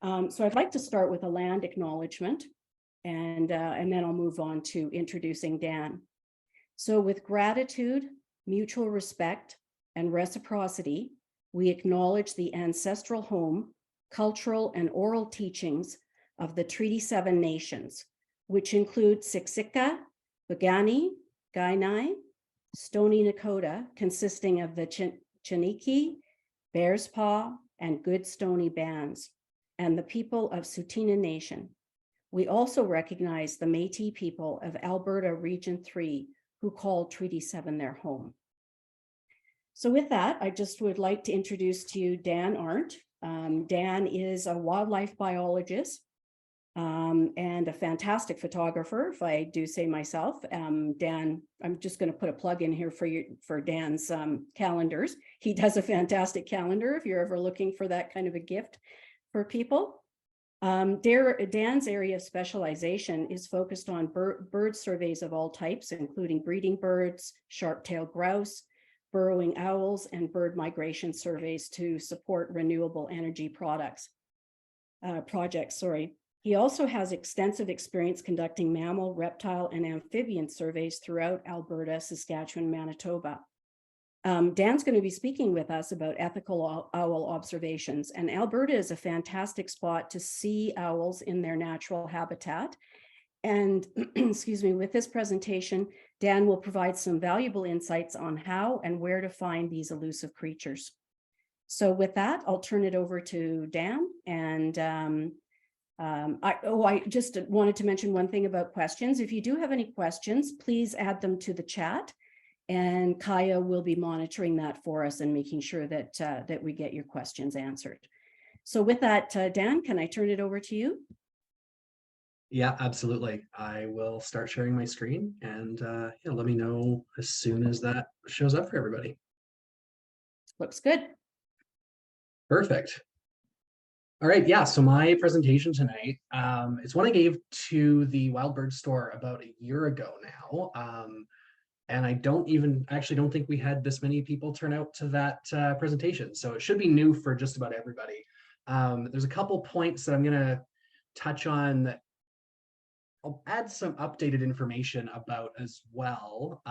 So I'd like to start with a land acknowledgement, and then I'll move on to introducing Dan. So with gratitude, mutual respect, and reciprocity, we acknowledge the ancestral home, cultural, and oral teachings of the Treaty 7 nations, which include Siksika, Piikani, Kainai, Stoney Nakoda, consisting of the Chiniki, Bears Paw, and Good Stoney bands, and the people of Tsuut'ina Nation. We also recognize the Métis people of Alberta Region 3, who call Treaty 7 their home. So with that, I just would like to introduce to you Dan Arndt. Dan is a wildlife biologist and a fantastic photographer, if I do say myself. Dan, I'm just going to put a plug in here for Dan's calendars. He does a fantastic calendar if you're ever looking for that kind of a gift for people. Dan's area of specialization is focused on bird surveys of all types, including breeding birds, sharp-tailed grouse, burrowing owls, and bird migration surveys to support renewable energy projects. He also has extensive experience conducting mammal, reptile, and amphibian surveys throughout Alberta, Saskatchewan, Manitoba. Dan's going to be speaking with us about ethical owl observations, and Alberta is a fantastic spot to see owls in their natural habitat. And excuse me, with this presentation, Dan will provide some valuable insights on how and where to find these elusive creatures. So with that, I'll turn it over to Dan. And I just wanted to mention one thing about questions. If you do have any questions, please add them to the chat, and Kaya will be monitoring that for us and making sure that that we get your questions answered. So with that, Dan, can I turn it over to you? Yeah, absolutely. I will start sharing my screen, and yeah, let me know as soon as that shows up for everybody. Looks good. Perfect. All right, yeah, so my presentation tonight, it's one I gave to the Wild Bird store about a year ago now. And I don't think we had this many people turn out to that presentation. So it should be new for just about everybody. There's a couple points that I'm gonna touch on that I'll add some updated information about as well,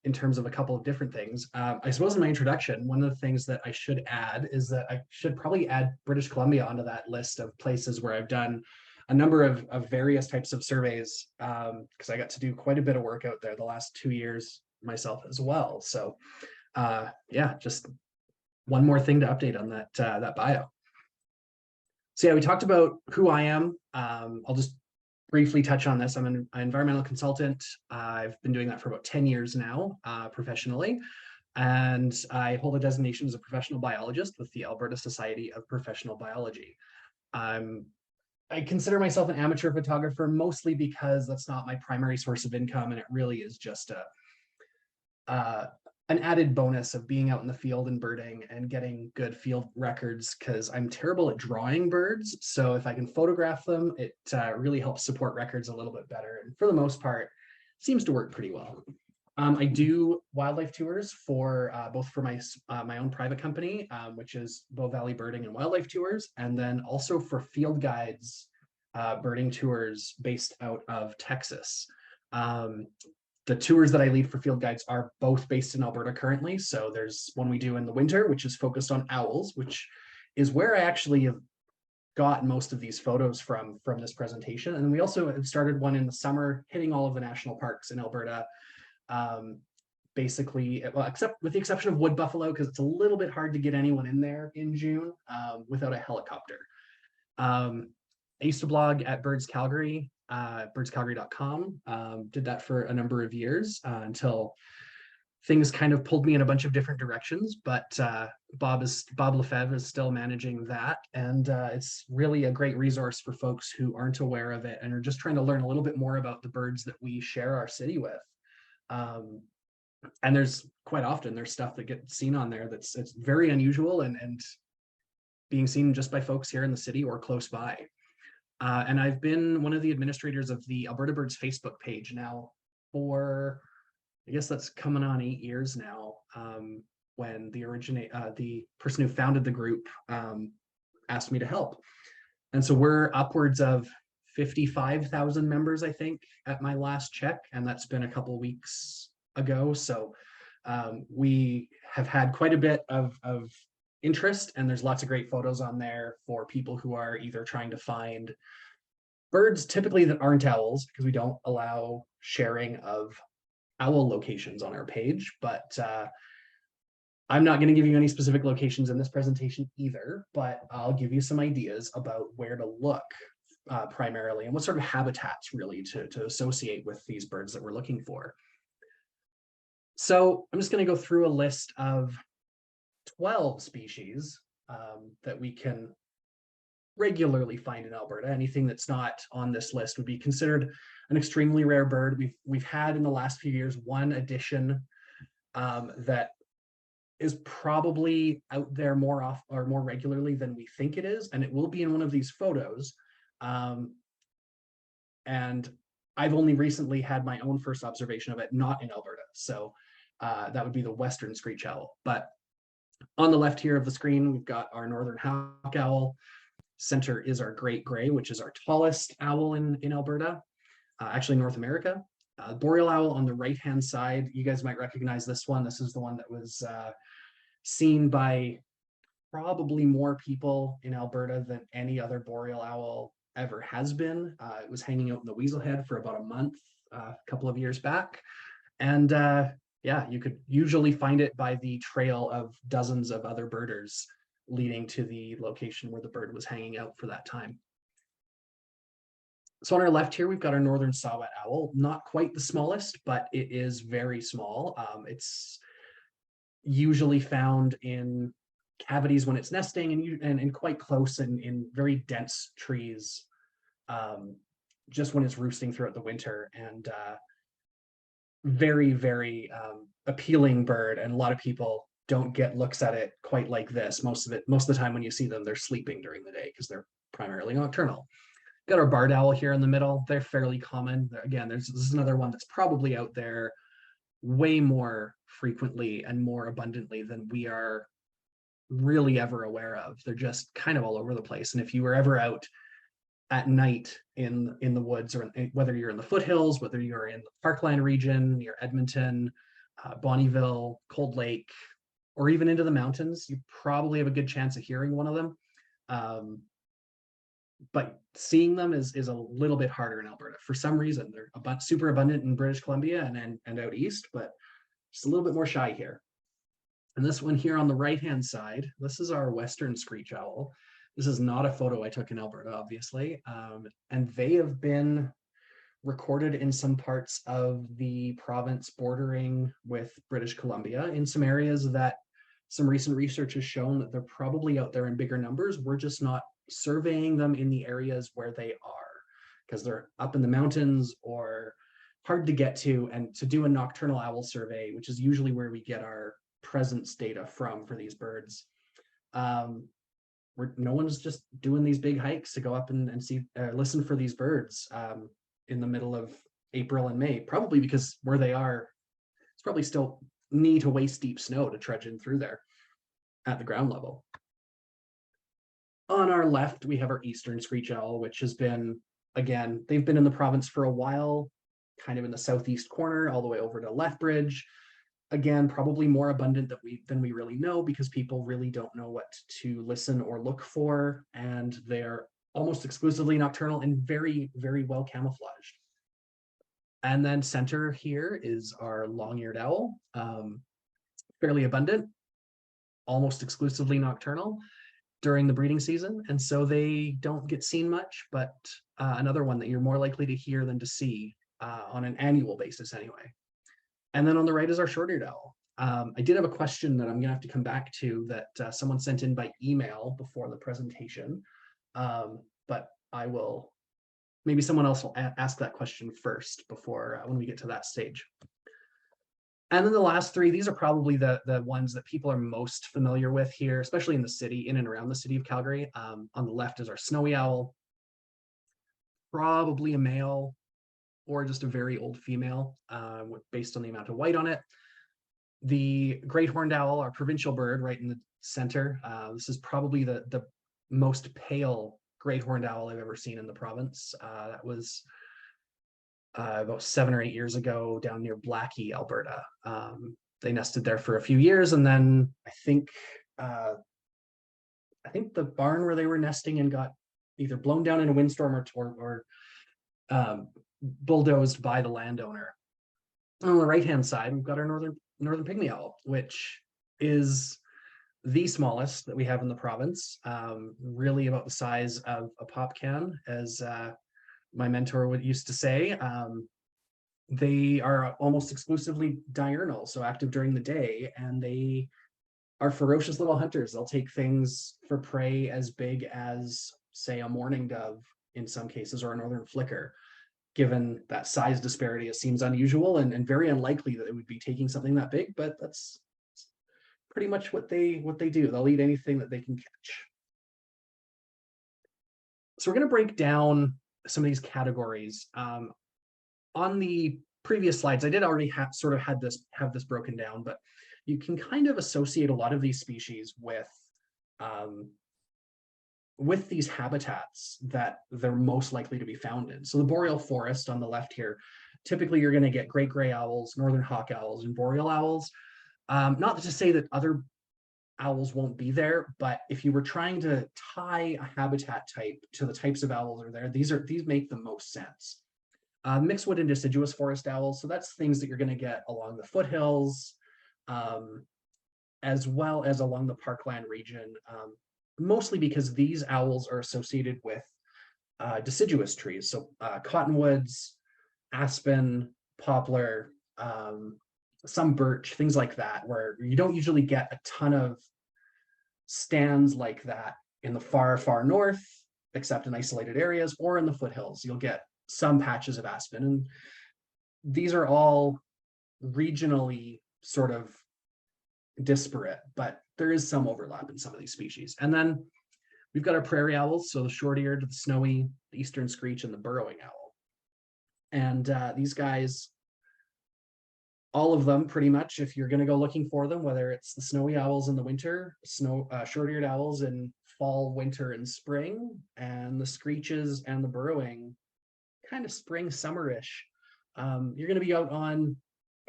in terms of a couple of different things. I suppose in my introduction, one of the things that I should add is that I should probably add British Columbia onto that list of places where I've done a number of various types of surveys, because I got to do quite a bit of work out there the last 2 years myself as well. So yeah, just one more thing to update on that bio. So yeah, we talked about who I am. I'll just briefly touch on this. I'm an environmental consultant. I've been doing that for about 10 years now, professionally. And I hold a designation as a professional biologist with the Alberta Society of Professional Biology. I consider myself an amateur photographer mostly because that's not my primary source of income, and it really is just an added bonus of being out in the field and birding and getting good field records, because I'm terrible at drawing birds. So if I can photograph them, it really helps support records a little bit better. And for the most part, seems to work pretty well. I do wildlife tours for both for my own private company, which is Bow Valley Birding and Wildlife Tours, and then also for field guides birding tours based out of Texas. The tours that I lead for field guides are both based in Alberta currently. So there's one we do in the winter, which is focused on owls, which is where I actually have got most of these photos from this presentation. And we also have started one in the summer, hitting all of the national parks in Alberta. Basically, well, except with the exception of wood buffalo, because it's a little bit hard to get anyone in there in June without a helicopter. I used to blog at Birds Calgary, birdscalgary.com. Did that for a number of years until things kind of pulled me in a bunch of different directions. But Bob Lefebvre is still managing that, and it's really a great resource for folks who aren't aware of it and are just trying to learn a little bit more about the birds that we share our city with. And there's quite often there's stuff that gets seen on there it's very unusual and being seen just by folks here in the city or close by. And I've been one of the administrators of the Alberta Birds Facebook page now for, I guess that's coming on 8 years now, when the person who founded the group asked me to help. And so we're upwards of 55,000 members, I think, at my last check, and that's been a couple of weeks ago. So we have had quite a bit of interest, and there's lots of great photos on there for people who are either trying to find birds typically that aren't owls, because we don't allow sharing of owl locations on our page, but I'm not going to give you any specific locations in this presentation either, but I'll give you some ideas about where to look primarily and what sort of habitats really to associate with these birds that we're looking for. So I'm just going to go through a list of 12 species that we can regularly find in Alberta. Anything that's not on this list would be considered an extremely rare bird. We've had in the last few years one addition that is probably out there more regularly than we think it is, and it will be in one of these photos. And I've only recently had my own first observation of it, not in Alberta. So that would be the western screech owl. But on the left here of the screen, we've got our northern hawk owl. Center is our great gray, which is our tallest owl in Alberta, actually North America. Boreal owl on the right-hand side, you guys might recognize this one. This is the one that was seen by probably more people in Alberta than any other boreal owl ever has been. It was hanging out in the Weaselhead for about a month, a couple of years back. And yeah, you could usually find it by the trail of dozens of other birders leading to the location where the bird was hanging out for that time. So on our left here, we've got our northern saw-whet owl, not quite the smallest, but it is very small. It's usually found in cavities when it's nesting and quite close in very dense trees just when it's roosting throughout the winter. And very, very appealing bird. And a lot of people don't get looks at it quite like this. Most of the time when you see them, they're sleeping during the day because they're primarily nocturnal. Got our barred owl here in the middle. They're fairly common. Again, this is another one that's probably out there way more frequently and more abundantly than we are really ever aware of. They're just kind of all over the place. And if you were ever out at night in the woods, or whether you're in the foothills, whether you're in the Parkland region, near Edmonton, Bonnyville, Cold Lake, or even into the mountains, you probably have a good chance of hearing one of them. But seeing them is a little bit harder in Alberta. For some reason, they're super abundant in British Columbia and out east, but just a little bit more shy here. And this one here on the right-hand side, this is our western screech owl. This is not a photo I took in Alberta, obviously. And they have been recorded in some parts of the province bordering with British Columbia, in some areas that some recent research has shown that they're probably out there in bigger numbers. We're just not surveying them in the areas where they are, because they're up in the mountains or hard to get to. And to do a nocturnal owl survey, which is usually where we get our presence data from for these birds, no one's just doing these big hikes to go up and see, listen for these birds in the middle of April and May, probably because where they are, it's probably still knee to waist deep snow to trudge in through there at the ground level. On our left, we have our eastern screech owl, which has been, again, they've been in the province for a while, kind of in the southeast corner, all the way over to Lethbridge. Again, probably more abundant than we really know, because people really don't know what to listen or look for, and they're almost exclusively nocturnal and very, very well camouflaged. And then center here is our long-eared owl, fairly abundant, almost exclusively nocturnal during the breeding season, and so they don't get seen much, but another one that you're more likely to hear than to see on an annual basis anyway. And then on the right is our short-eared owl. I did have a question that I'm gonna have to come back to that someone sent in by email before the presentation, but I will, maybe someone else will ask that question first before when we get to that stage. And then the last three, these are probably the ones that people are most familiar with here, especially in the city, in and around the city of Calgary. On the left is our snowy owl, probably a male or just a very old female, based on the amount of white on it. The great horned owl, our provincial bird, right in the center. This is probably the most pale great horned owl I've ever seen in the province. That was about 7 or 8 years ago down near Blackie, Alberta. They nested there for a few years, and then I think the barn where they were nesting and got either blown down in a windstorm or bulldozed by the landowner. On the right-hand side, we've got our northern pygmy owl, which is the smallest that we have in the province, really about the size of a pop can, as my mentor used to say. They are almost exclusively diurnal, so active during the day, and they are ferocious little hunters. They'll take things for prey as big as, say, a mourning dove in some cases, or a northern flicker. Given that size disparity, it seems unusual and very unlikely that it would be taking something that big, but that's pretty much what they do. They'll eat anything that they can catch. So we're going to break down some of these categories. On the previous slides, I did already have this broken down, but you can kind of associate a lot of these species with these habitats that they're most likely to be found in. So the boreal forest on the left here, typically you're going to get great gray owls, northern hawk owls, and boreal owls. Not to say that other owls won't be there, but if you were trying to tie a habitat type to the types of owls that are there, these make the most sense. Mixed wood and deciduous forest owls, so that's things that you're going to get along the foothills, as well as along the parkland region, mostly because these owls are associated with deciduous trees, so cottonwoods, aspen, poplar, some birch, things like that, where you don't usually get a ton of stands like that in the far, far north, except in isolated areas, or in the foothills. You'll get some patches of aspen, and these are all regionally sort of disparate, but there is some overlap in some of these species. And then we've got our prairie owls, so the short-eared, the snowy, the eastern screech, and the burrowing owl. And these guys, all of them pretty much, if you're going to go looking for them, whether it's the snowy owls in the winter, short-eared owls in fall, winter, and spring, and the screeches and the burrowing kind of spring, summerish, you're going to be out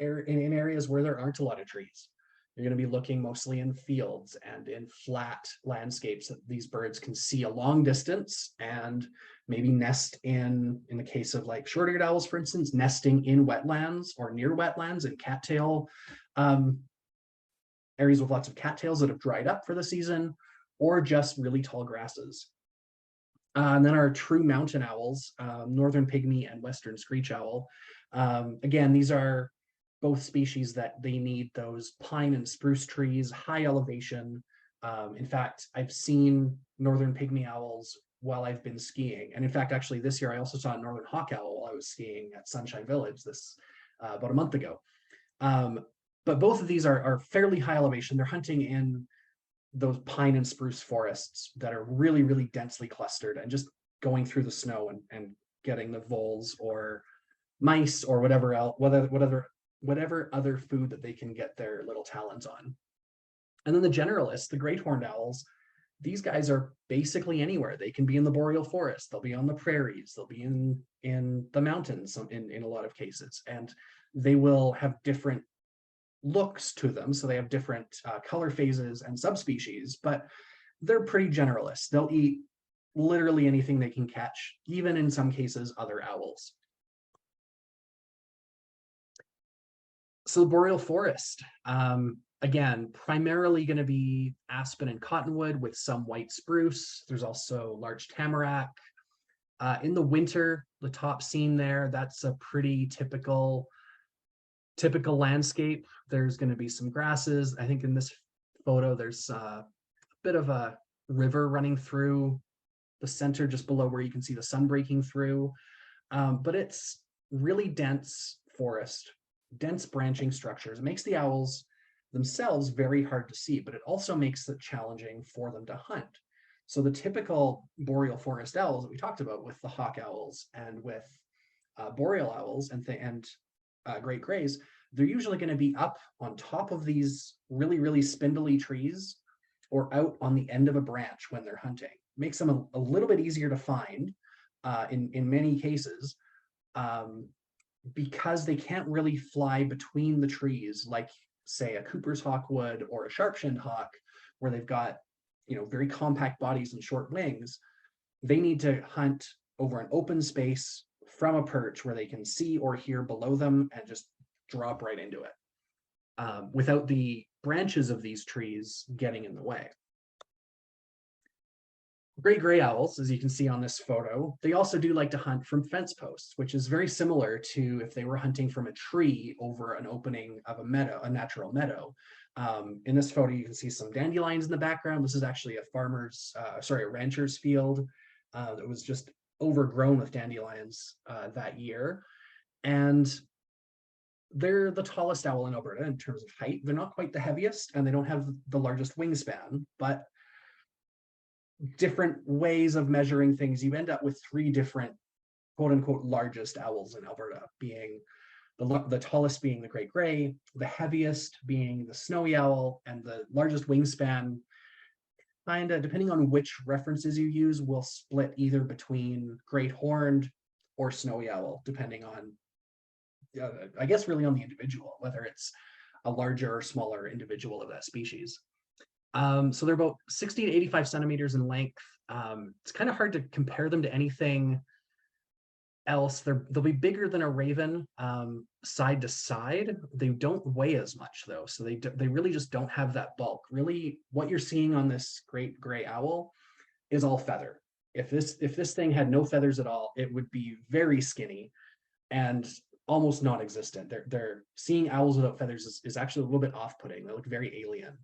in areas where there aren't a lot of trees. You're going to be looking mostly in fields and in flat landscapes that these birds can see a long distance, and maybe nest in the case of like short-eared owls, for instance, nesting in wetlands or near wetlands and cattail areas with lots of cattails that have dried up for the season, or just really tall grasses. And then our true mountain owls, northern pygmy and western screech owl. Again, these are both species that they need those pine and spruce trees, high elevation. In fact, I've seen northern pygmy owls while I've been skiing. And in fact, actually this year, I also saw a northern hawk owl while I was skiing at Sunshine Village about a month ago. But both of these are fairly high elevation. They're hunting in those pine and spruce forests that are really, really densely clustered, and just going through the snow and getting the voles or mice or whatever else, whatever other food that they can get their little talons on. And then the generalists, the great horned owls, these guys are basically anywhere. They can be in the boreal forest, they'll be on the prairies, they'll be in the mountains in a lot of cases, and they will have different looks to them. So they have different color phases and subspecies, but they're pretty generalists. They'll eat literally anything they can catch, even in some cases, other owls. So the boreal forest, again, primarily going to be aspen and cottonwood with some white spruce. There's also large tamarack. In the winter, the top scene there, that's a pretty typical landscape. There's going to be some grasses. I think in this photo, there's a bit of a river running through the center just below where you can see the sun breaking through. But it's really dense forest, dense branching structures. It makes the owls themselves very hard to see, but it also makes it challenging for them to hunt. So the typical boreal forest owls that we talked about with the hawk owls and with boreal owls and great grays, they're usually going to be up on top of these really, really spindly trees or out on the end of a branch when they're hunting. makes them a little bit easier to find in many cases, because they can't really fly between the trees like, say, a Cooper's hawk would, or a sharp-shinned hawk, where they've got, very compact bodies and short wings. They need to hunt over an open space from a perch where they can see or hear below them and just drop right into it, without the branches of these trees getting in the way. Great gray owls, as you can see on this photo, they also do like to hunt from fence posts, which is very similar to if they were hunting from a tree over an opening of a meadow, a natural meadow. In this photo, you can see some dandelions in the background. This is actually a rancher's field that was just overgrown with dandelions that year. And they're the tallest owl in Alberta in terms of height. They're not quite the heaviest, and they don't have the largest wingspan, but different ways of measuring things, you end up with 3 different quote unquote largest owls in Alberta, being the tallest being the great gray, the heaviest being the snowy owl, and the largest wingspan, kind of depending on which references you use, will split either between great horned or snowy owl, depending on I guess really on the individual, whether it's a larger or smaller individual of that species. So they're about 60 to 85 centimeters in length. It's kind of hard to compare them to anything else. They'll be bigger than a raven side to side. They don't weigh as much though, so they really just don't have that bulk. Really, what you're seeing on this great gray owl is all feather. If this thing had no feathers at all, it would be very skinny and almost non-existent. They're seeing owls without feathers is actually a little bit off-putting. They look very alien.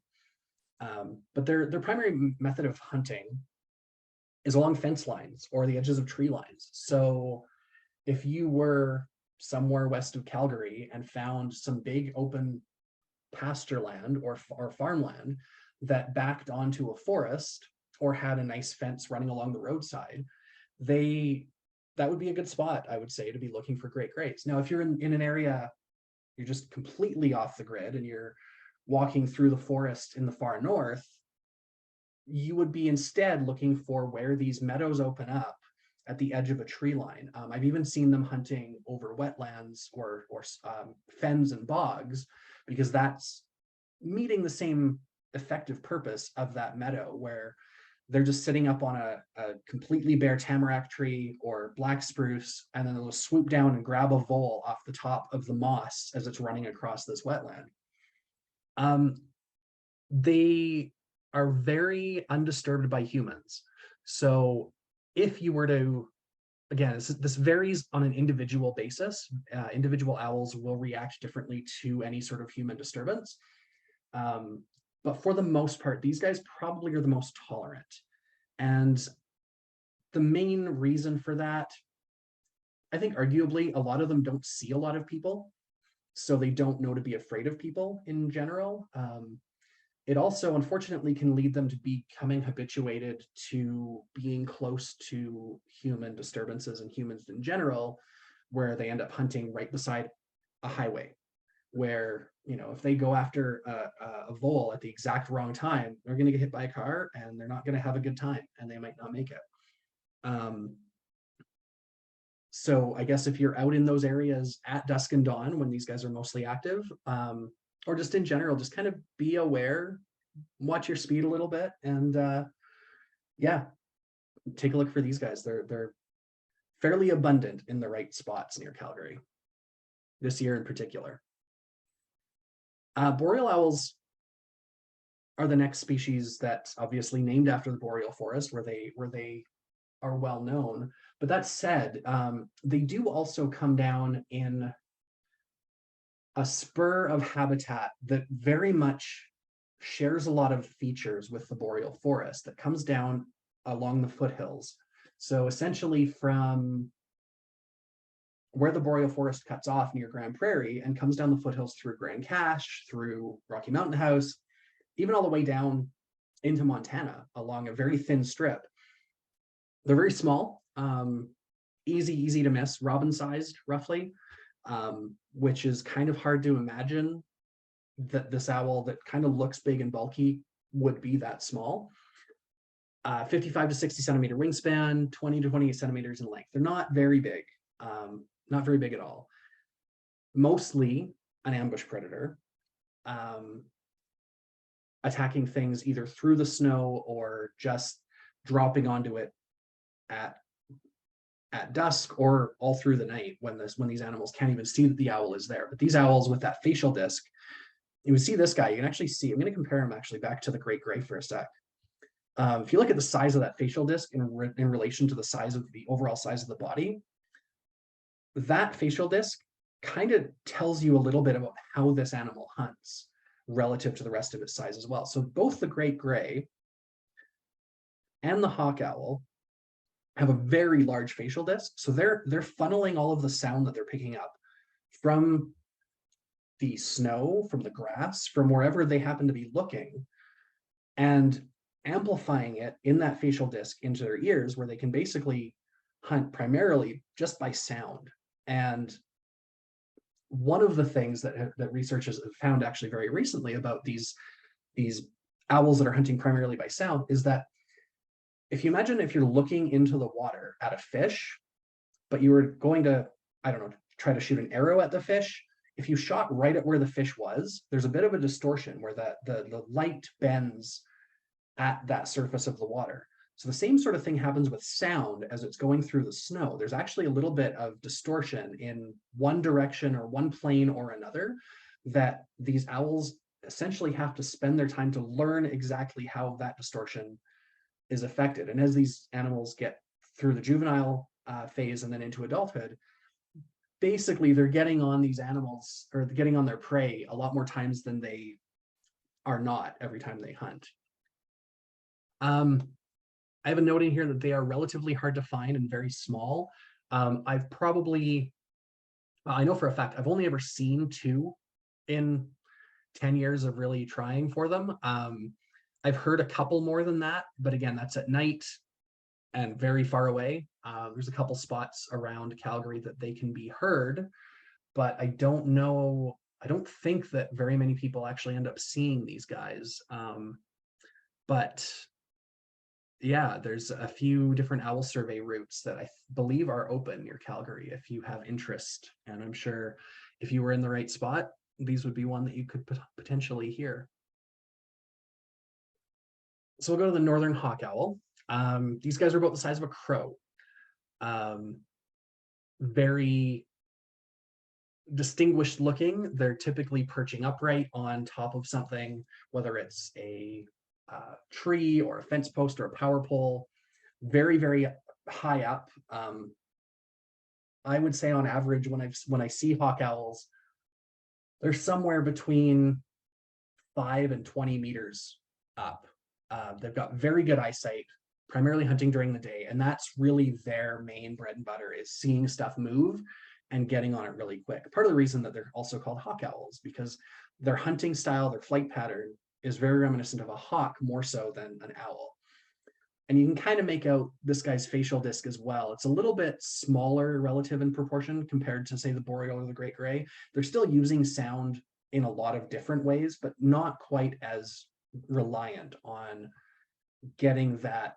But their primary method of hunting is along fence lines or the edges of tree lines. So if you were somewhere west of Calgary and found some big open pasture land or farmland that backed onto a forest or had a nice fence running along the roadside, that would be a good spot, I would say, to be looking for great grays. Now, if you're in an area, you're just completely off the grid and you're walking through the forest in the far north, you would be instead looking for where these meadows open up at the edge of a tree line. I've even seen them hunting over wetlands or fens and bogs, because that's meeting the same effective purpose of that meadow, where they're just sitting up on a completely bare tamarack tree or black spruce, and then they'll swoop down and grab a vole off the top of the moss as it's running across this wetland. They are very undisturbed by humans. So if you were to, again, this varies on an individual basis. Individual owls will react differently to any sort of human disturbance. But for the most part, these guys probably are the most tolerant. And the main reason for that, I think arguably a lot of them don't see a lot of people, so they don't know to be afraid of people in general. It also, unfortunately, can lead them to becoming habituated to being close to human disturbances and humans in general, where they end up hunting right beside a highway, where, if they go after a vole at the exact wrong time, they're going to get hit by a car and they're not going to have a good time and they might not make it. So I guess if you're out in those areas at dusk and dawn when these guys are mostly active, or just in general, just kind of be aware, watch your speed a little bit, and yeah, take a look for these guys. They're fairly abundant in the right spots near Calgary this year in particular. Boreal owls are the next species that's obviously named after the boreal forest, where they are well known. But that said, they do also come down in a spur of habitat that very much shares a lot of features with the boreal forest, that comes down along the foothills. So essentially from where the boreal forest cuts off near Grand Prairie and comes down the foothills through Grand Cache, through Rocky Mountain House, even all the way down into Montana along a very thin strip. They're very small, easy to miss, robin-sized roughly, which is kind of hard to imagine that this owl that kind of looks big and bulky would be that small. 55 to 60 centimeter wingspan, 20 to 28 centimeters in length. They're not very big, not very big at all. Mostly an ambush predator, attacking things either through the snow or just dropping onto it at dusk or all through the night when these animals can't even see that the owl is there. But these owls with that facial disc, you would see this guy, you can actually see, I'm going to compare him actually back to the great gray for a sec. If you look at the size of that facial disc in relation to the size of the overall size of the body, that facial disc kind of tells you a little bit about how this animal hunts relative to the rest of its size as well. So both the great gray and the hawk owl have a very large facial disc. So they're funneling all of the sound that they're picking up from the snow, from the grass, from wherever they happen to be looking, and amplifying it in that facial disc into their ears, where they can basically hunt primarily just by sound. And one of the things that researchers have found actually very recently about these owls that are hunting primarily by sound is that if you imagine if you're looking into the water at a fish, but you were going to, I don't know, try to shoot an arrow at the fish, if you shot right at where the fish was, there's a bit of a distortion where the light bends at that surface of the water. So the same sort of thing happens with sound as it's going through the snow. There's actually a little bit of distortion in one direction or one plane or another that these owls essentially have to spend their time to learn exactly how that distortion is affected. And as these animals get through the juvenile phase and then into adulthood, basically they're getting on these animals or getting on their prey a lot more times than they are not every time they hunt. I have a note in here that they are relatively hard to find and very small. I've probably, I know for a fact, I've only ever seen 2 in 10 years of really trying for them. I've heard a couple more than that, but again, that's at night and very far away. There's a couple spots around Calgary that they can be heard, but I don't know, I don't think that very many people actually end up seeing these guys. But yeah, there's a few different owl survey routes that I believe are open near Calgary if you have interest. And I'm sure if you were in the right spot, these would be one that you could potentially hear. So we'll go to the northern hawk owl. These guys are about the size of a crow. Very distinguished looking. They're typically perching upright on top of something, whether it's a tree or a fence post or a power pole, very, very high up. I would say on average, when I see hawk owls, they're somewhere between 5 and 20 meters up. They've got very good eyesight, primarily hunting during the day, and that's really their main bread and butter, is seeing stuff move and getting on it really quick. Part of the reason that they're also called hawk owls, because their hunting style, their flight pattern is very reminiscent of a hawk more so than an owl. And you can kind of make out this guy's facial disc as well. It's a little bit smaller relative in proportion compared to, say, the boreal or the great gray. They're still using sound in a lot of different ways, but not quite as reliant on getting that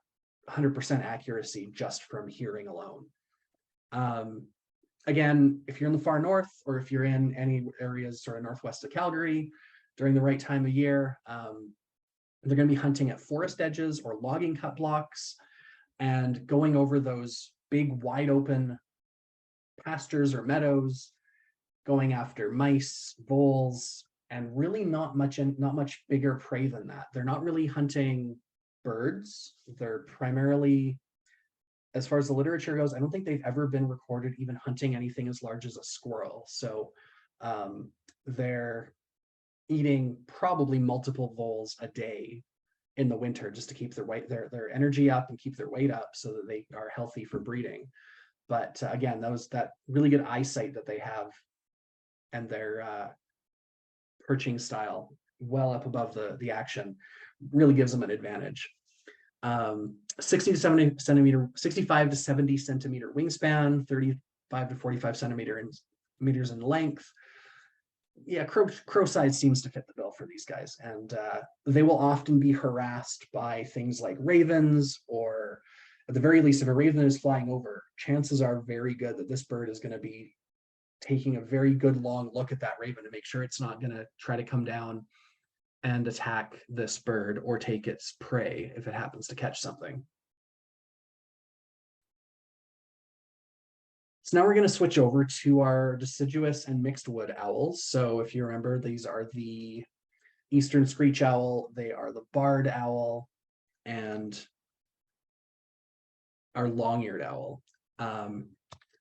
100% accuracy just from hearing alone. Again, if you're in the far north, or if you're in any areas sort of northwest of Calgary during the right time of year, they're going to be hunting at forest edges or logging cut blocks and going over those big wide open pastures or meadows, going after mice, voles, and really not much bigger prey than that. They're not really hunting birds. They're primarily, as far as the literature goes, I don't think they've ever been recorded even hunting anything as large as a squirrel. So they're eating probably multiple voles a day in the winter just to keep their energy up and keep their weight up so that they are healthy for breeding. But again, that really good eyesight that they have and their perching style well up above the action really gives them an advantage. 65 to 70 centimeter wingspan, 35 to 45 meters in length. yeah, crow size seems to fit the bill for these guys. And they will often be harassed by things like ravens, or at the very least, if a raven is flying over, chances are very good that this bird is going to be taking a very good long look at that raven to make sure it's not going to try to come down and attack this bird or take its prey if it happens to catch something. So now we're going to switch over to our deciduous and mixed wood owls. So if you remember, these are the eastern screech owl, they are the barred owl, and our long-eared owl.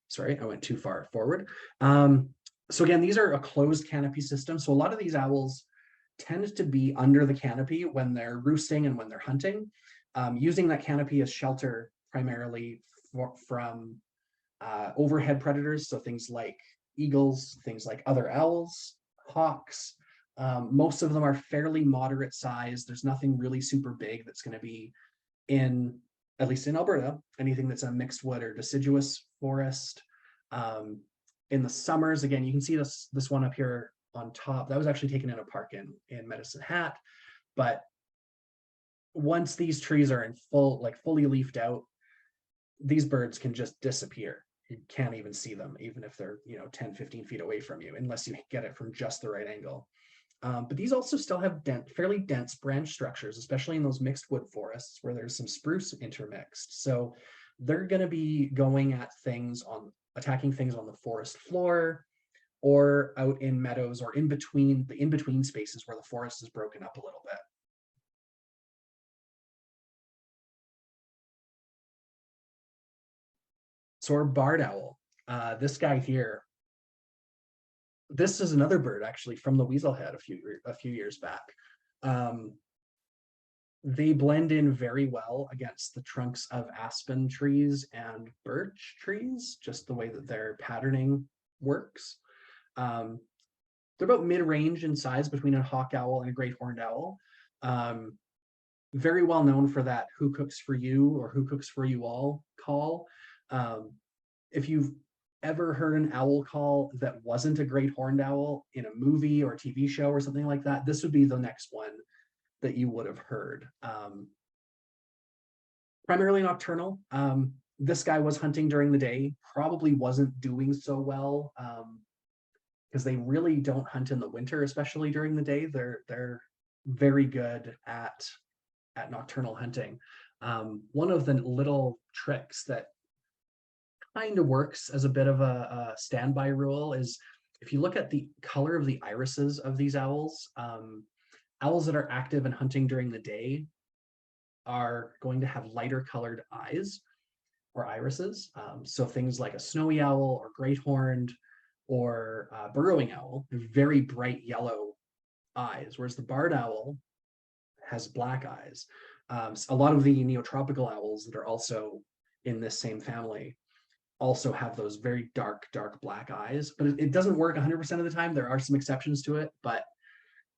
Sorry, I went too far forward. So again, these are a closed canopy system. So a lot of these owls tend to be under the canopy when they're roosting and when they're hunting, using that canopy as shelter primarily from overhead predators. So things like eagles, things like other owls, hawks. Most of them are fairly moderate size. There's nothing really super big that's going to be in, at least in Alberta, anything that's a mixed wood or deciduous forest. In the summers, again, you can see this one up here on top. That was actually taken in a park in Medicine Hat. But once these trees are in fully leafed out, these birds can just disappear. You can't even see them, even if they're 10, 15 feet away from you, unless you get it from just the right angle. But these also still have fairly dense branch structures, especially in those mixed wood forests where there's some spruce intermixed. So they're going to be going at attacking things on the forest floor, or out in meadows, or in between spaces where the forest is broken up a little bit. So our barred owl, this guy here, this is another bird actually from the Weaselhead a few years back. They blend in very well against the trunks of aspen trees and birch trees, just the way that their patterning works. They're about mid-range in size between a hawk owl and a great horned owl. Very well known for that "who cooks for you" or "who cooks for you all" call. If you've ever heard an owl call that wasn't a great horned owl in a movie or a TV show or something like that, this would be the next one that you would have heard. Primarily nocturnal. This guy was hunting during the day, probably wasn't doing so well, because they really don't hunt in the winter, especially during the day. They're very good at nocturnal hunting. One of the little tricks that kind of works as a bit of a standby rule is, if you look at the color of the irises of these owls, owls that are active and hunting during the day are going to have lighter colored eyes or irises. So things like a snowy owl or great horned or burrowing owl have very bright yellow eyes, whereas the barred owl has black eyes. A lot of the neotropical owls that are also in this same family also have those very dark black eyes, but it doesn't work 100% of the time. There are some exceptions to it, but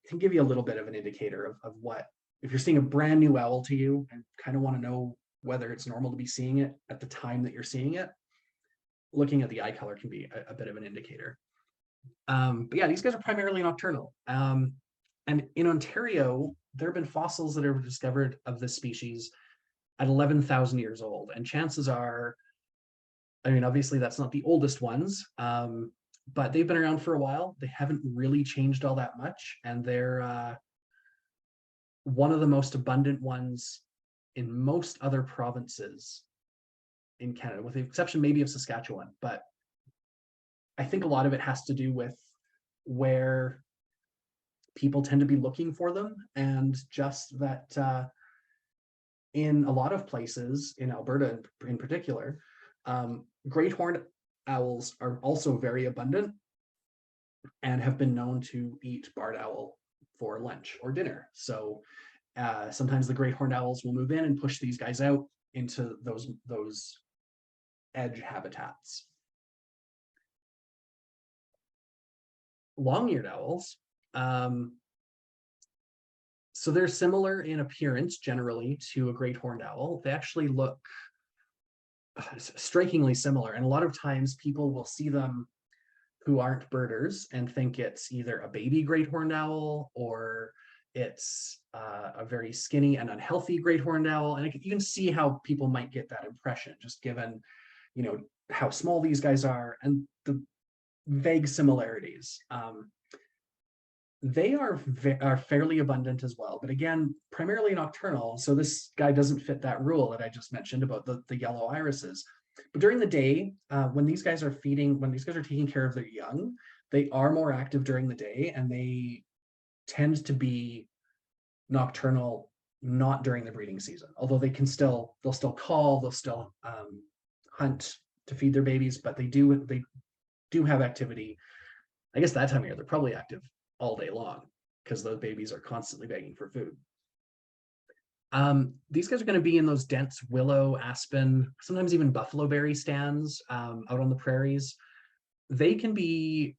it can give you a little bit of an indicator of what, if you're seeing a brand new owl to you and kind of want to know whether it's normal to be seeing it at the time that you're seeing it, looking at the eye color can be a bit of an indicator. But yeah, these guys are primarily nocturnal. And in Ontario, there have been fossils that are discovered of this species at 11,000 years old. And chances are, I mean, obviously that's not the oldest ones, but they've been around for a while. They haven't really changed all that much. And they're one of the most abundant ones in most other provinces in Canada, with the exception maybe of Saskatchewan. But I think a lot of it has to do with where people tend to be looking for them, and just that in a lot of places in Alberta in particular, great horned owls are also very abundant and have been known to eat barred owl for lunch or dinner. So sometimes the great horned owls will move in and push these guys out into those edge habitats. Long-eared owls. So they're similar in appearance generally to a great horned owl. They actually look strikingly similar, and a lot of times people will see them who aren't birders and think it's either a baby great horned owl or it's a very skinny and unhealthy great horned owl. And you can see how people might get that impression, just given, you know, how small these guys are and the vague similarities. They are fairly abundant as well, but again, primarily nocturnal. So this guy doesn't fit that rule that I just mentioned about the yellow irises. But during the day, when these guys are feeding, when these guys are taking care of their young, they are more active during the day, and they tend to be nocturnal, not during the breeding season. Although they'll still call, they'll still hunt to feed their babies, but they do have activity. I guess that time of year they're probably active all day long because those babies are constantly begging for food. These guys are going to be in those dense willow, aspen, sometimes even buffalo berry stands out on the prairies. They can be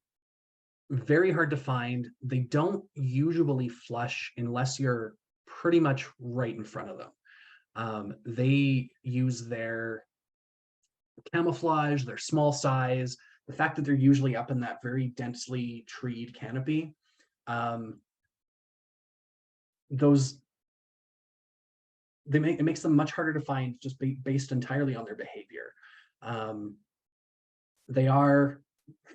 very hard to find. They don't usually flush unless you're pretty much right in front of them. They use their camouflage, their small size, the fact that they're usually up in that very densely treed canopy. It makes them much harder to find just based entirely on their behavior. They are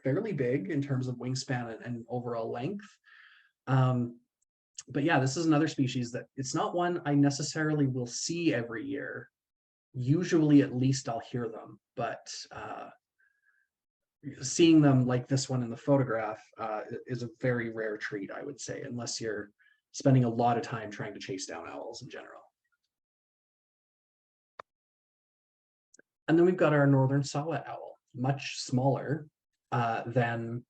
fairly big in terms of wingspan and overall length. But yeah, this is another species that it's not one I necessarily will see every year. Usually at least I'll hear them, but seeing them like this one in the photograph is a very rare treat, I would say, unless you're spending a lot of time trying to chase down owls in general. And then we've got our northern saw-whet owl, much smaller than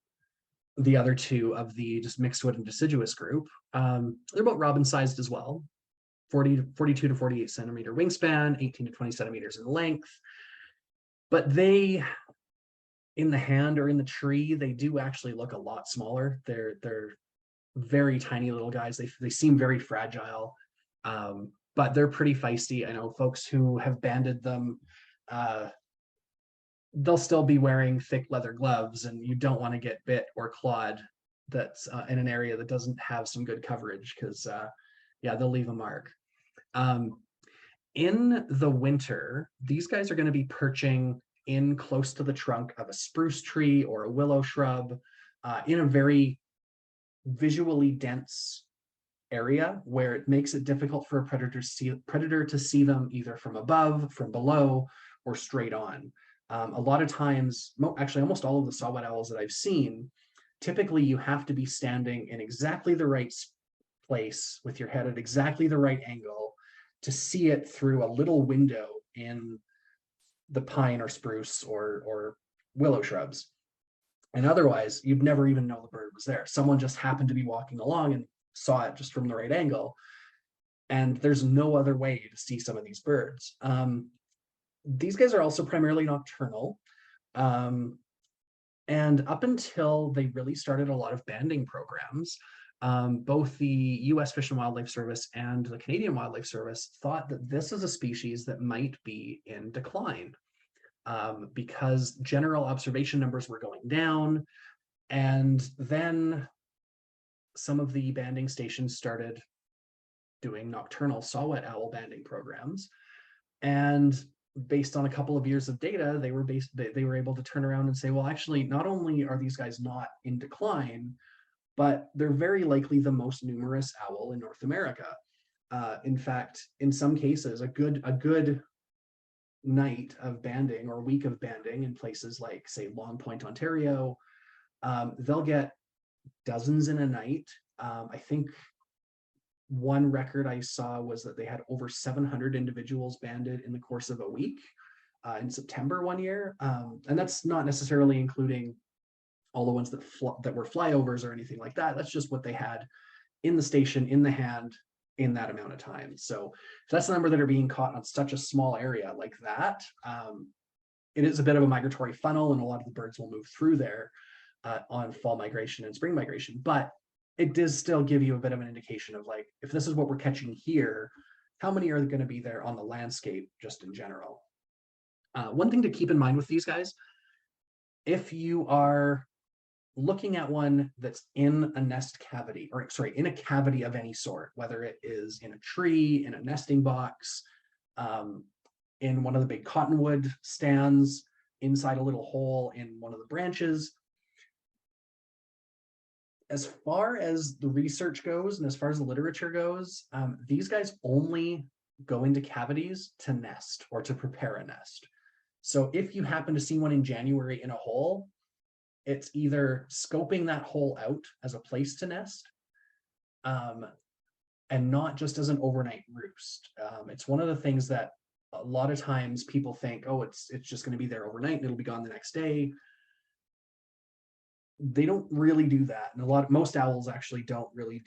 the other two of the just mixed-wood and deciduous group. They're about robin-sized as well, 42 to 48 centimeter wingspan, 18 to 20 centimeters in length. But they, in the hand or in the tree, they do actually look a lot smaller. They're very tiny little guys. They seem very fragile, but they're pretty feisty. I know folks who have banded them, they'll still be wearing thick leather gloves, and you don't want to get bit or clawed that's in an area that doesn't have some good coverage, because yeah, they'll leave a mark. In the winter, these guys are going to be perching in close to the trunk of a spruce tree or a willow shrub in a very visually dense area where it makes it difficult for a predator to see them either from above, from below, or straight on. A lot of times, actually almost all of the saw-whet owls that I've seen, typically you have to be standing in exactly the right place with your head at exactly the right angle to see it through a little window in the pine or spruce or willow shrubs. And otherwise, you'd never even know the bird was there. Someone just happened to be walking along and saw it just from the right angle. And there's no other way to see some of these birds. These guys are also primarily nocturnal. And up until they really started a lot of banding programs, both the US Fish and Wildlife Service and the Canadian Wildlife Service thought that this is a species that might be in decline because general observation numbers were going down. And then some of the banding stations started doing nocturnal saw-whet owl banding programs. And based on a couple of years of data, they were able to turn around and say, well, actually, not only are these guys not in decline, but they're very likely the most numerous owl in North America. In fact, in some cases, a good night of banding or week of banding in places like, say, Long Point, Ontario, they'll get dozens in a night. I think one record I saw was that they had over 700 individuals banded in the course of a week in September one year. And that's not necessarily including all the ones that were flyovers or anything like that. That's just what they had in the station, in the hand, in that amount of time. So if that's the number that are being caught on such a small area like that, it is a bit of a migratory funnel, and a lot of the birds will move through there on fall migration and spring migration. But it does still give you a bit of an indication of, like, if this is what we're catching here, how many are going to be there on the landscape just in general? One thing to keep in mind with these guys, if you are looking at one that's in a nest cavity, or sorry, in a cavity of any sort, whether it is in a tree, in a nesting box, in one of the big cottonwood stands, inside a little hole in one of the branches. As far as the research goes and as far as the literature goes, these guys only go into cavities to nest or to prepare a nest. So if you happen to see one in January in a hole, it's either scoping that hole out as a place to nest, and not just as an overnight roost. It's one of the things that a lot of times people think, oh, it's just going to be there overnight and it'll be gone the next day. They don't really do that, and most owls actually don't really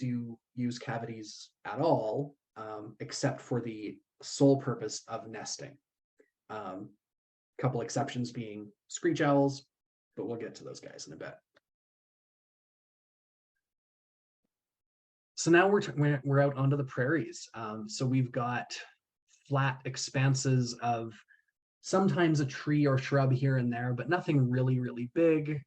use cavities at all, except for the sole purpose of nesting. Couple exceptions being screech owls, but we'll get to those guys in a bit. So now we're out onto the prairies. So we've got flat expanses of sometimes a tree or shrub here and there, but nothing really, really big.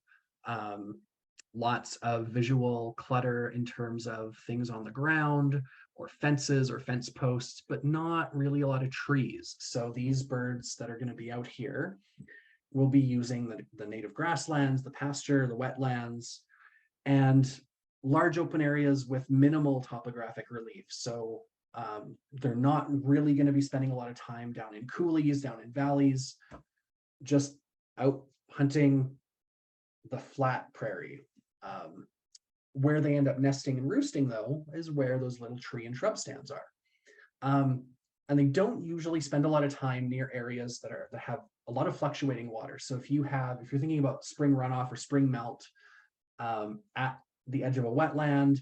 Lots of visual clutter in terms of things on the ground or fences or fence posts, but not really a lot of trees. So these birds that are going to be out here will be using the native grasslands, the pasture, the wetlands, and large open areas with minimal topographic relief. So they're not really going to be spending a lot of time down in coulees, down in valleys, just out hunting the flat prairie. Where they end up nesting and roosting, though, is where those little tree and shrub stands are. And they don't usually spend a lot of time near areas that have a lot of fluctuating water. So if you're thinking about spring runoff or spring melt at the edge of a wetland,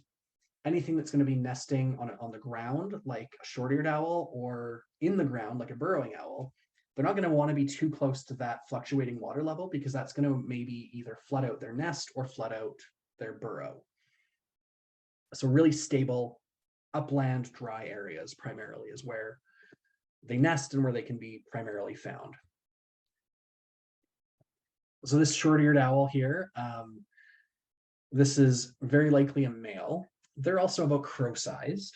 anything that's going to be nesting on the ground, like a short-eared owl, or in the ground, like a burrowing owl, they're not going to want to be too close to that fluctuating water level, because that's going to maybe either flood out their nest or flood out their burrow. So really stable upland, dry areas primarily is where they nest and where they can be primarily found. So this short-eared owl here, this is very likely a male. They're also about crow-sized.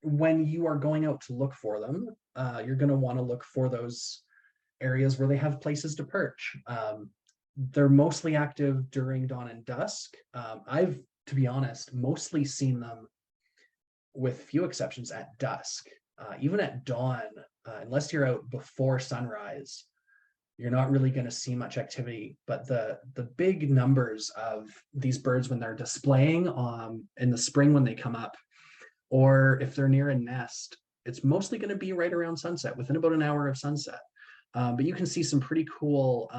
When you are going out to look for them, you're going to want to look for those areas where they have places to perch. They're mostly active during dawn and dusk. I've, to be honest, mostly seen them, with few exceptions, at dusk. Even at dawn, unless you're out before sunrise, you're not really going to see much activity. But the big numbers of these birds when they're displaying in the spring when they come up, or if they're near a nest, it's mostly going to be right around sunset, within about an hour of sunset. But you can see some pretty cool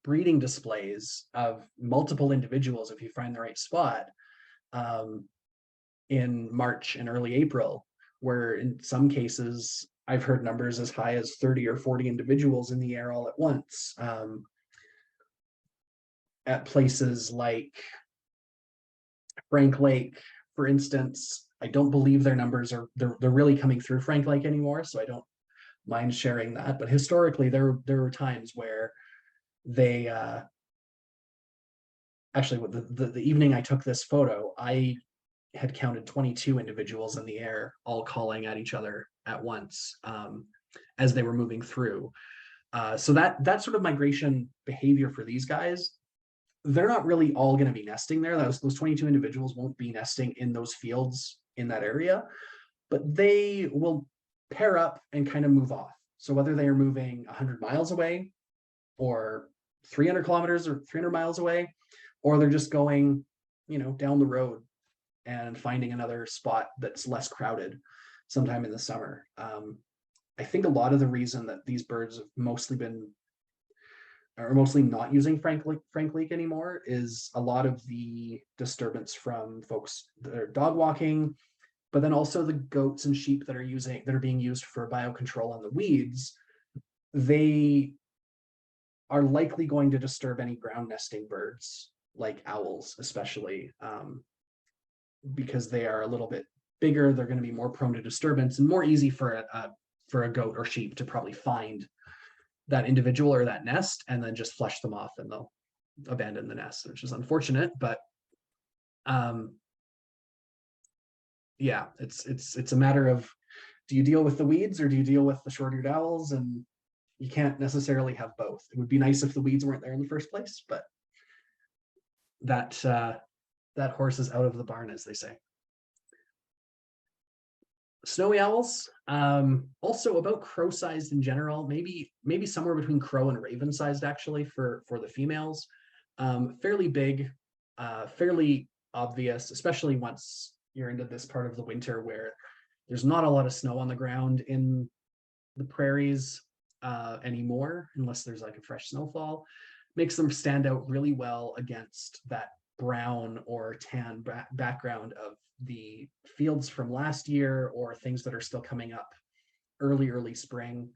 breeding displays of multiple individuals if you find the right spot in March and early April, where in some cases I've heard numbers as high as 30 or 40 individuals in the air all at once. At places like Frank Lake, for instance, I don't believe their numbers they're really coming through Frank Lake anymore, so I don't mind sharing that. But historically, there were times where they actually, the evening I took this photo, I had counted 22 individuals in the air, all calling at each other at once as they were moving through. So that sort of migration behavior for these guys, they're not really all going to be nesting there. Those 22 individuals won't be nesting in those fields in that area, but they will pair up and kind of move off. So whether they are moving 100 miles away or 300 kilometers or 300 miles away, or they're just going, down the road and finding another spot that's less crowded sometime in the summer. I think a lot of the reason that these birds have mostly not using Frank Lake anymore is a lot of the disturbance from folks that are dog walking, but then also the goats and sheep that are being used for biocontrol on the weeds. They are likely going to disturb any ground nesting birds, like owls especially, because they are a little bit bigger. They're going to be more prone to disturbance and more easy for a goat or sheep to probably find that individual or that nest and then just flush them off, and abandon the nest, which is unfortunate, but yeah, it's a matter of, do you deal with the weeds or do you deal with the short-eared owls? And you can't necessarily have both. It would be nice if the weeds weren't there in the first place, but that that horse is out of the barn, as they say. Snowy owls, also about crow-sized in general, maybe somewhere between crow and raven-sized actually for the females. Fairly big, fairly obvious, especially once you're into this part of the winter where there's not a lot of snow on the ground in the prairies anymore, unless there's like a fresh snowfall. Makes them stand out really well against that brown or tan background of the fields from last year or things that are still coming up early spring.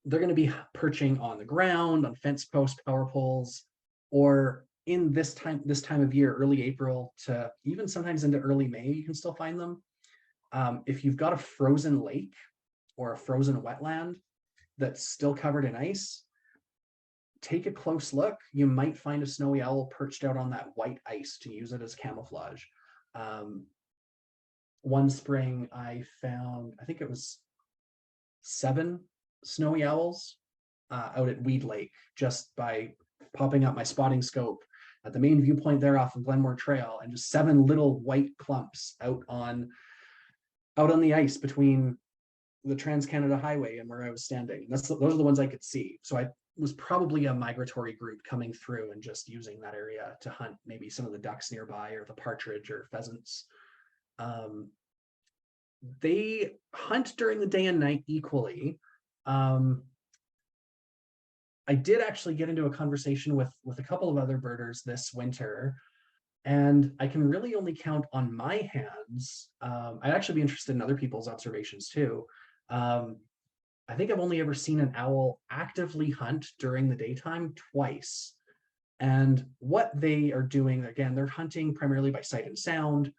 They're going to be perching on the ground, on fence post power poles, or in this time of year, early April to even sometimes into early May, you can still find them. If you've got a frozen lake or a frozen wetland that's still covered in ice, take a close look. You might find a snowy owl perched out on that white ice to use it as camouflage. One spring I found, I think it was 7 snowy owls out at Weed Lake, just by popping up my spotting scope at the main viewpoint there off of Glenmore Trail, and just 7 little white clumps out on the ice between the Trans-Canada Highway and where I was standing. Those are the ones I could see. So I was probably a migratory group coming through and just using that area to hunt maybe some of the ducks nearby or the partridge or pheasants. They hunt during the day and night equally. I did actually get into a conversation with a couple of other birders this winter, and I can really only count on my hands. I'd actually be interested in other people's observations too. I think I've only ever seen an owl actively hunt during the daytime twice. And what they are doing, again, they're hunting primarily by sight and sound,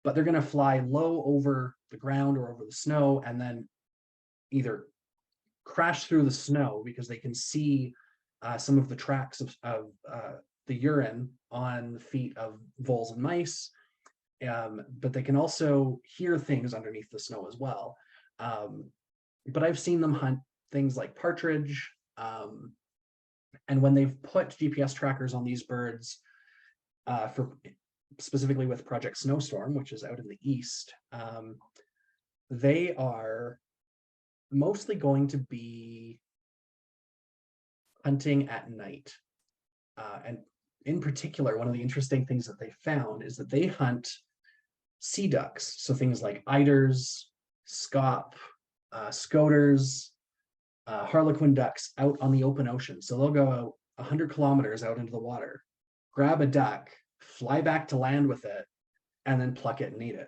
but they're going to fly low over the ground or over the snow and then either crash through the snow because they can see some of the tracks of the urine on the feet of voles and mice, but they can also hear things underneath the snow as well. But I've seen them hunt things like partridge, and when they've put GPS trackers on these birds, for specifically with Project Snowstorm, which is out in the east, they are mostly going to be hunting at night. And in particular, one of the interesting things that they found is that they hunt sea ducks. So things like eiders, scaup, scoters, harlequin ducks out on the open ocean. So they'll go 100 kilometers out into the water, grab a duck, fly back to land with it, and then pluck it and eat it.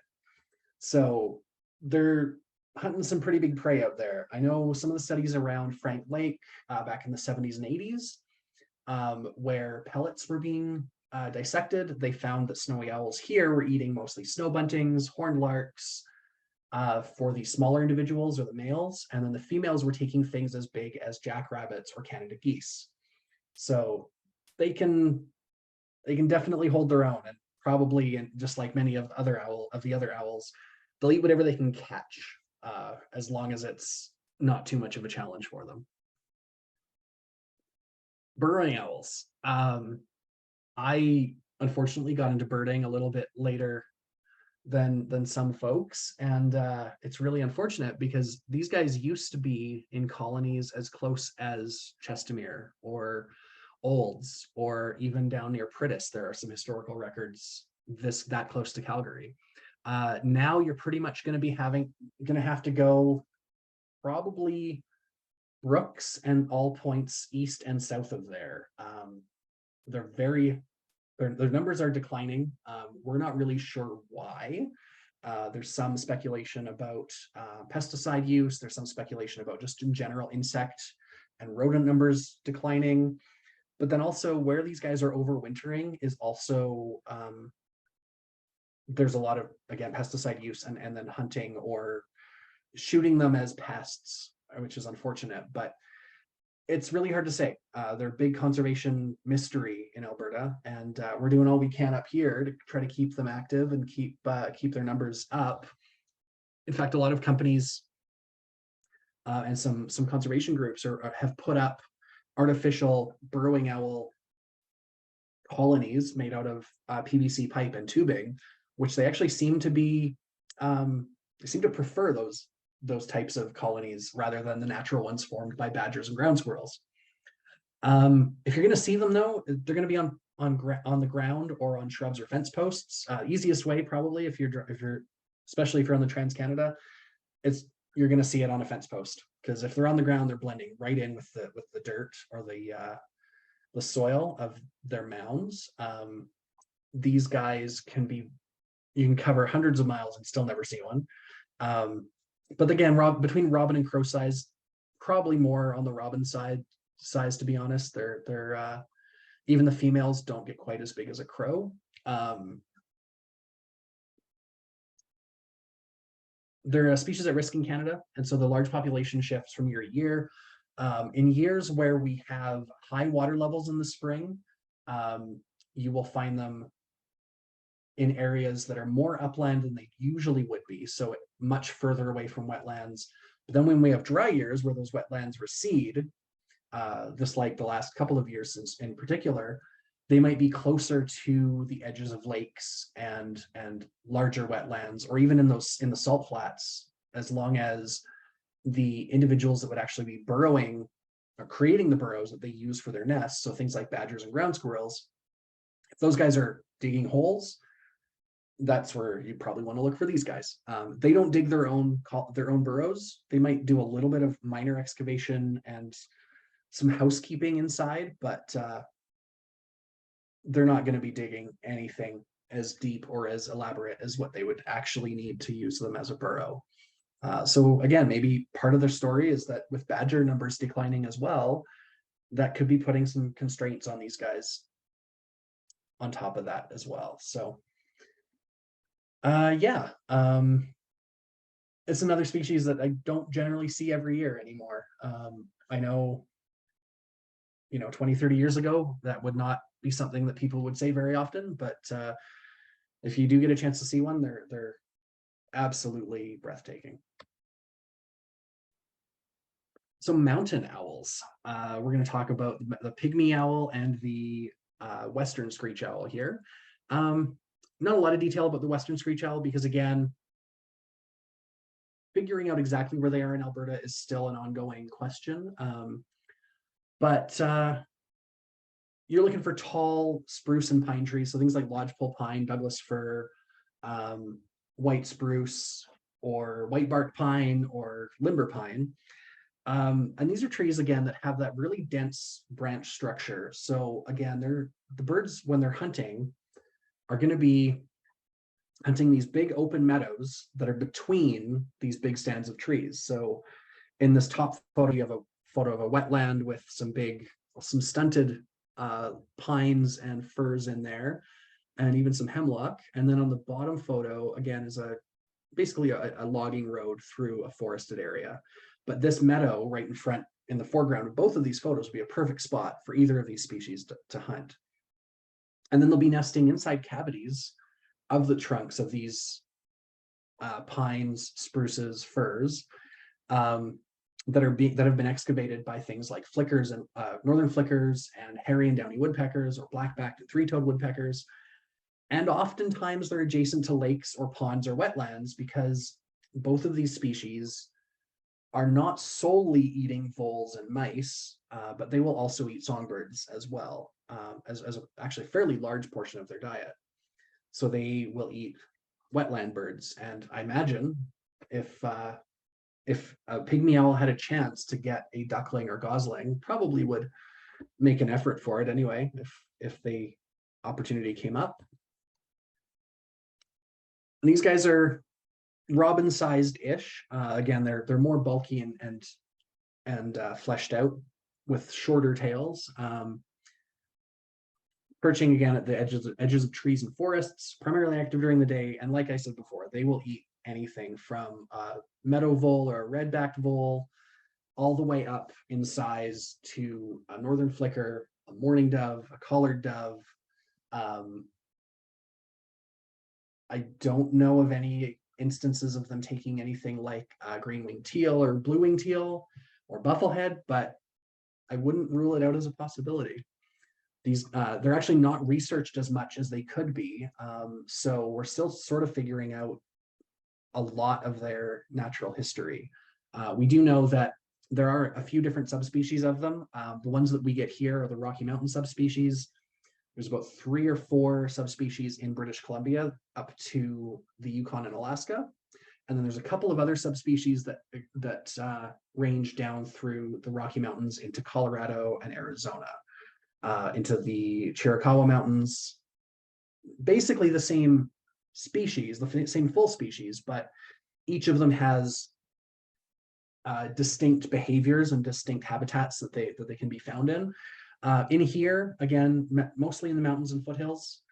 So they're hunting some pretty big prey out there. I know some of the studies around Frank Lake back in the 70s and 80s, where pellets were being dissected, they found that snowy owls here were eating mostly snow buntings, horned larks, for the smaller individuals or the males, and then the females were taking things as big as jackrabbits or Canada geese. So they can definitely hold their own, and probably, and just like many of the other owls, they'll eat whatever they can catch, as long as it's not too much of a challenge for them. Burrowing owls. I unfortunately got into birding a little bit later than some folks, and it's really unfortunate because these guys used to be in colonies as close as Chestermere or Olds, or even down near Priddis. There are some historical records that close to Calgary. Now you're pretty much going to have to go probably Brooks and all points east and south of there. Their numbers are declining. We're not really sure why. There's some speculation about pesticide use. There's some speculation about just in general insect and rodent numbers declining. But then also where these guys are overwintering is also, there's a lot of, again, pesticide use and then hunting or shooting them as pests, which is unfortunate. But it's really hard to say. They're a big conservation mystery in Alberta, and we're doing all we can up here to try to keep them active and keep their numbers up. In fact, a lot of companies and some conservation groups have put up artificial burrowing owl colonies made out of PVC pipe and tubing, which they actually seem to be they seem to prefer those types of colonies rather than the natural ones formed by badgers and ground squirrels. If you're going to see them, though, they're going to be on the ground or on shrubs or fence posts. Easiest way, probably, if you're especially if you're on the Trans-Canada, you're going to see it on a fence post, because if they're on the ground, they're blending right in with the dirt or the soil of their mounds. These guys you can cover hundreds of miles and still never see one. But again, between robin and crow size, probably more on the robin size, to be honest. They're even the females don't get quite as big as a crow. They're a species at risk in Canada, and so the large population shifts from year to year. In years where we have high water levels in the spring, you will find them in areas that are more upland than they usually would be, so much further away from wetlands. But then when we have dry years where those wetlands recede, just like the last couple of years in particular, they might be closer to the edges of lakes and larger wetlands, or even in the salt flats, as long as the individuals that would actually be burrowing or creating the burrows that they use for their nests, so things like badgers and ground squirrels, if those guys are digging holes, that's where you probably want to look for these guys. They don't dig their own burrows. They might do a little bit of minor excavation and some housekeeping inside, but they're not going to be digging anything as deep or as elaborate as what they would actually need to use them as a burrow. So again, maybe part of their story is that with badger numbers declining as well, that could be putting some constraints on these guys on top of that as well. So yeah, it's another species that I don't generally see every year anymore. I know, 20, 30 years ago, that would not be something that people would say very often, but if you do get a chance to see one, they're absolutely breathtaking. So mountain owls, we're going to talk about the pygmy owl and the western screech owl here. Not a lot of detail about the western screech owl, because again, figuring out exactly where they are in Alberta is still an ongoing question. But you're looking for tall spruce and pine trees, so things like lodgepole pine, Douglas fir, white spruce, or white bark pine, or limber pine. And these are trees, again, that have that really dense branch structure. So again, the birds, when they're hunting, are going to be hunting these big open meadows that are between these big stands of trees. So in this top photo, you have a photo of a wetland with some stunted pines and firs in there, and even some hemlock. And then on the bottom photo, again, is basically a logging road through a forested area. But this meadow right in front, in the foreground of both of these photos, would be a perfect spot for either of these species to hunt. And then they'll be nesting inside cavities of the trunks of these pines, spruces, firs, that have been excavated by things like flickers and northern flickers and hairy and downy woodpeckers, or black-backed and three-toed woodpeckers. And oftentimes they're adjacent to lakes or ponds or wetlands, because both of these species are not solely eating voles and mice, but they will also eat songbirds as well, as actually a fairly large portion of their diet. So they will eat wetland birds. And I imagine if a pygmy owl had a chance to get a duckling or gosling, probably would make an effort for it anyway, if the opportunity came up. And these guys are robin-sized-ish. Again, they're more bulky and fleshed out with shorter tails. Perching again at the edges of trees and forests, primarily active during the day. And like I said before, they will eat anything from meadow vole or red-backed vole all the way up in size to a northern flicker, a mourning dove, a collared dove. I don't know of any instances of them taking anything like green-winged teal or blue-winged teal or bufflehead, but I wouldn't rule it out as a possibility. These they're actually not researched as much as they could be, so we're still sort of figuring out a lot of their natural history. We do know that there are a few different subspecies of them. The ones that we get here are the Rocky Mountain subspecies. There's about 3 or 4 subspecies in British Columbia up to the Yukon and Alaska. And then there's a couple of other subspecies that range down through the Rocky Mountains into Colorado and Arizona, into the Chiricahua Mountains. Basically the same species, the same full species, but each of them has distinct behaviors and distinct habitats that they can be found in. In here, again, mostly in the mountains and foothills.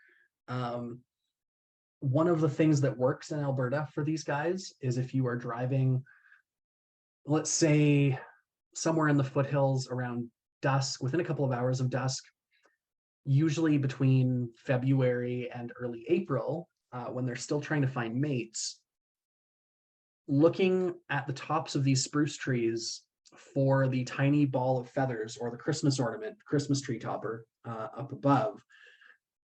One of the things that works in Alberta for these guys is if you are driving, let's say, somewhere in the foothills around dusk, within a couple of hours of dusk, usually between February and early April, when they're still trying to find mates, looking at the tops of these spruce trees for the tiny ball of feathers or the Christmas ornament, Christmas tree topper up above,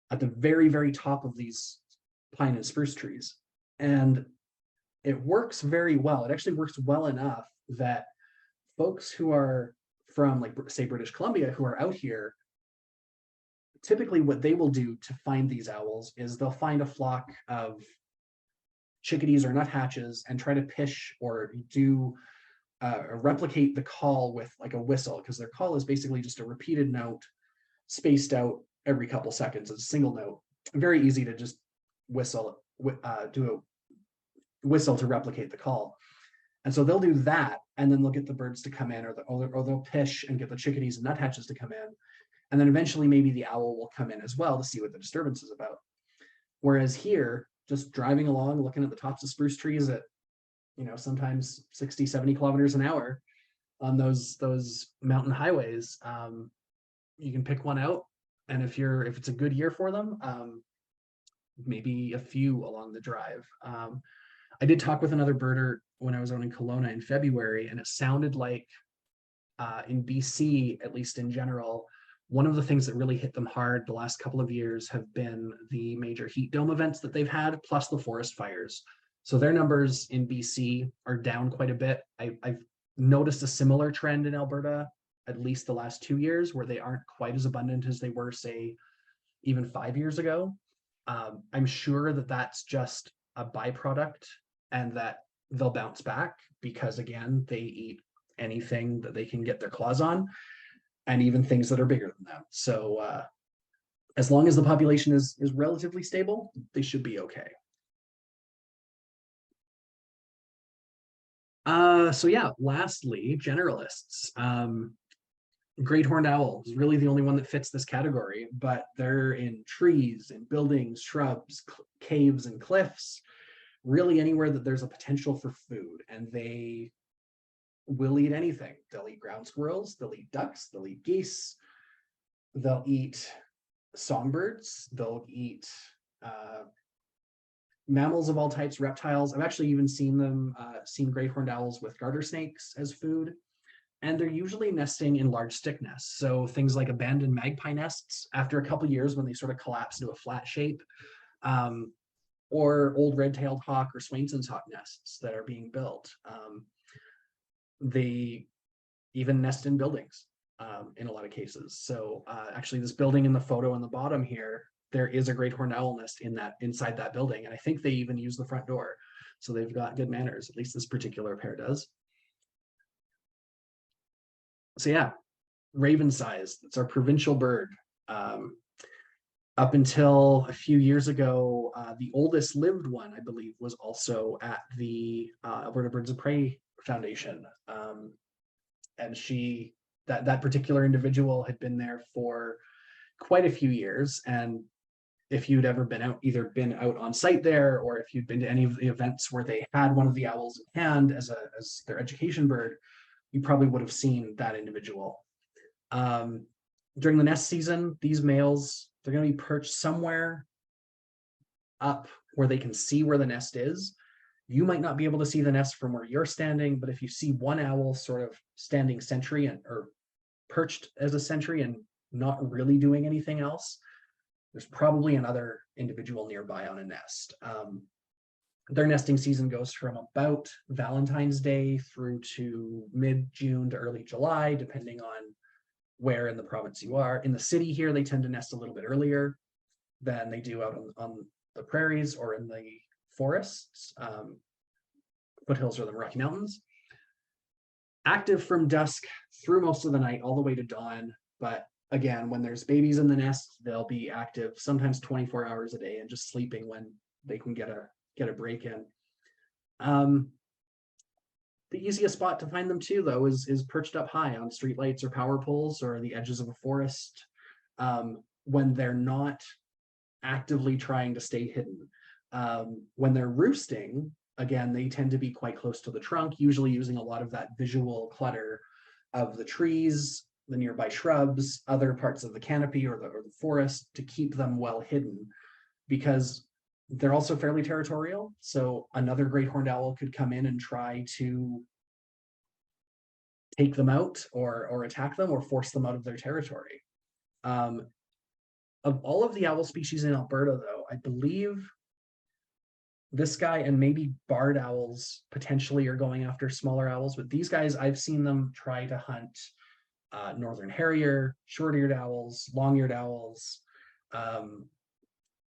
at the very, very top of these pine and spruce trees. And it works very well. It actually works well enough that folks who are from, like, say, British Columbia, who are out here, typically what they will do to find these owls is they'll find a flock of chickadees or nuthatches and try to pish or do replicate the call with like a whistle, because their call is basically just a repeated note spaced out every couple seconds. It's a single note. Very easy to just whistle, do a whistle to replicate the call. And so they'll do that, and then they'll get the birds to come in, or they'll pish and get the chickadees and nuthatches to come in. And then eventually maybe the owl will come in as well to see what the disturbance is about. Whereas here, just driving along, looking at the tops of spruce trees at, sometimes 60, 70 kilometers an hour on those mountain highways, you can pick one out. And if it's a good year for them, maybe a few along the drive. I did talk with another birder when I was out in Kelowna in February, and it sounded like in BC, at least in general, one of the things that really hit them hard the last couple of years have been the major heat dome events that they've had, plus the forest fires. So their numbers in BC are down quite a bit. I've noticed a similar trend in Alberta, at least the last 2 years, where they aren't quite as abundant as they were, say, even 5 years ago. I'm sure that that's just a byproduct and that they'll bounce back because, again, they eat anything that they can get their claws on, and even things that are bigger than them. So as long as the population is relatively stable, they should be okay. So yeah, lastly, generalists. Great horned owl is really the only one that fits this category, but they're in trees and buildings, shrubs, caves, and cliffs, really anywhere that there's a potential for food, and they will eat anything. They'll eat ground squirrels, they'll eat ducks, they'll eat geese, they'll eat songbirds, they'll eat mammals of all types, reptiles. I've actually even seen great horned owls with garter snakes as food. And they're usually nesting in large stick nests. So things like abandoned magpie nests after a couple of years when they sort of collapse into a flat shape, or old red-tailed hawk or Swainson's hawk nests that are being built. They even nest in buildings in a lot of cases. So actually this building in the photo on the bottom here, there is a great horned owl nest inside that building. And I think they even use the front door. So they've got good manners, at least this particular pair does. So yeah, raven size, it's our provincial bird. Up until a few years ago, the oldest lived one, I believe, was also at the Alberta Birds of Prey Foundation. And that particular individual had been there for quite a few years. And if you'd ever either been out on site there, or if you'd been to any of the events where they had one of the owls in hand as their education bird, you probably would have seen that individual. During the nest season, these males, they're going to be perched somewhere up where they can see where the nest is. You might not be able to see the nest from where you're standing, but if you see one owl sort of standing sentry or perched as a sentry and not really doing anything else, there's probably another individual nearby on a nest. Their nesting season goes from about Valentine's Day through to mid-June to early July, depending on where in the province you are. In the city here, they tend to nest a little bit earlier than they do out on the prairies or in the forests, foothills or the Rocky Mountains. Active from dusk through most of the night, all the way to dawn. But again, when there's babies in the nest, they'll be active sometimes 24 hours a day and just sleeping when they can get a break in. The easiest spot to find them too, though, is perched up high on streetlights or power poles or the edges of a forest, when they're not actively trying to stay hidden. When they're roosting, again, they tend to be quite close to the trunk, usually using a lot of that visual clutter of the trees, the nearby shrubs, other parts of the canopy or the forest to keep them well hidden, because they're also fairly territorial. So another great horned owl could come in and try to take them out or attack them or force them out of their territory. Of all of the owl species in Alberta, though, I believe this guy and maybe barred owls potentially are going after smaller owls, but these guys, I've seen them try to hunt northern harrier, short-eared owls, long-eared owls.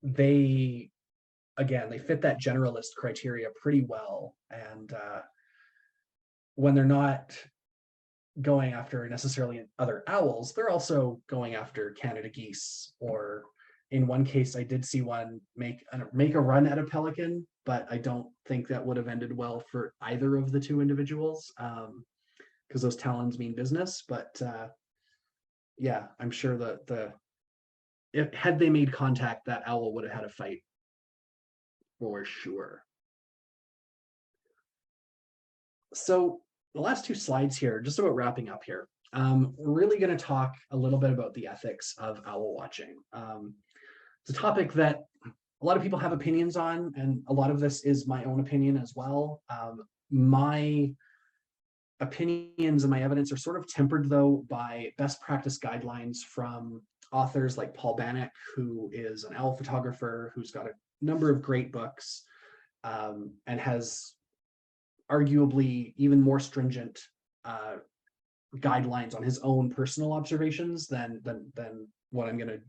They fit that generalist criteria pretty well. And when they're not going after necessarily other owls, they're also going after Canada geese, or in one case, I did see one make a run at a pelican, but I don't think that would have ended well for either of the two individuals, because those talons mean business. But yeah, I'm sure that had they made contact, that owl would have had a fight for sure. So the last two slides here, just about wrapping up here. We're really going to talk a little bit about the ethics of owl watching. It's a topic that a lot of people have opinions on, and a lot of this is my own opinion as well. My opinions and my evidence are sort of tempered, though, by best practice guidelines from authors like Paul Bannock, who is an owl photographer who's got a number of great books, and has arguably even more stringent guidelines on his own personal observations than what I'm going to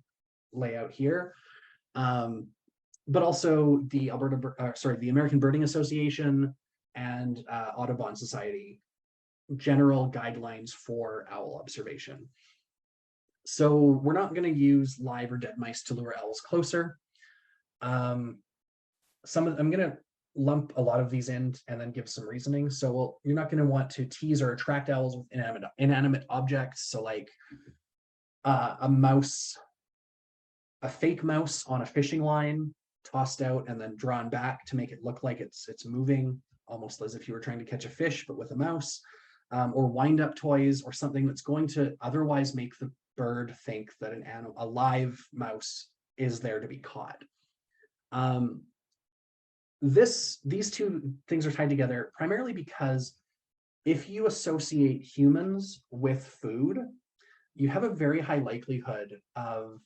lay out here. But also the the American Birding Association and Audubon Society general guidelines for owl observation. So we're not going to use live or dead mice to lure owls closer. I'm going to lump a lot of these in and then give some reasoning. So you're not going to want to tease or attract owls with inanimate objects. So like a mouse, a fake mouse on a fishing line tossed out and then drawn back to make it look like it's moving, almost as if you were trying to catch a fish, but with a mouse, or wind up toys, or something that's going to otherwise make the bird think that a live mouse is there to be caught. These two things are tied together primarily because if you associate humans with food, you have a very high likelihood of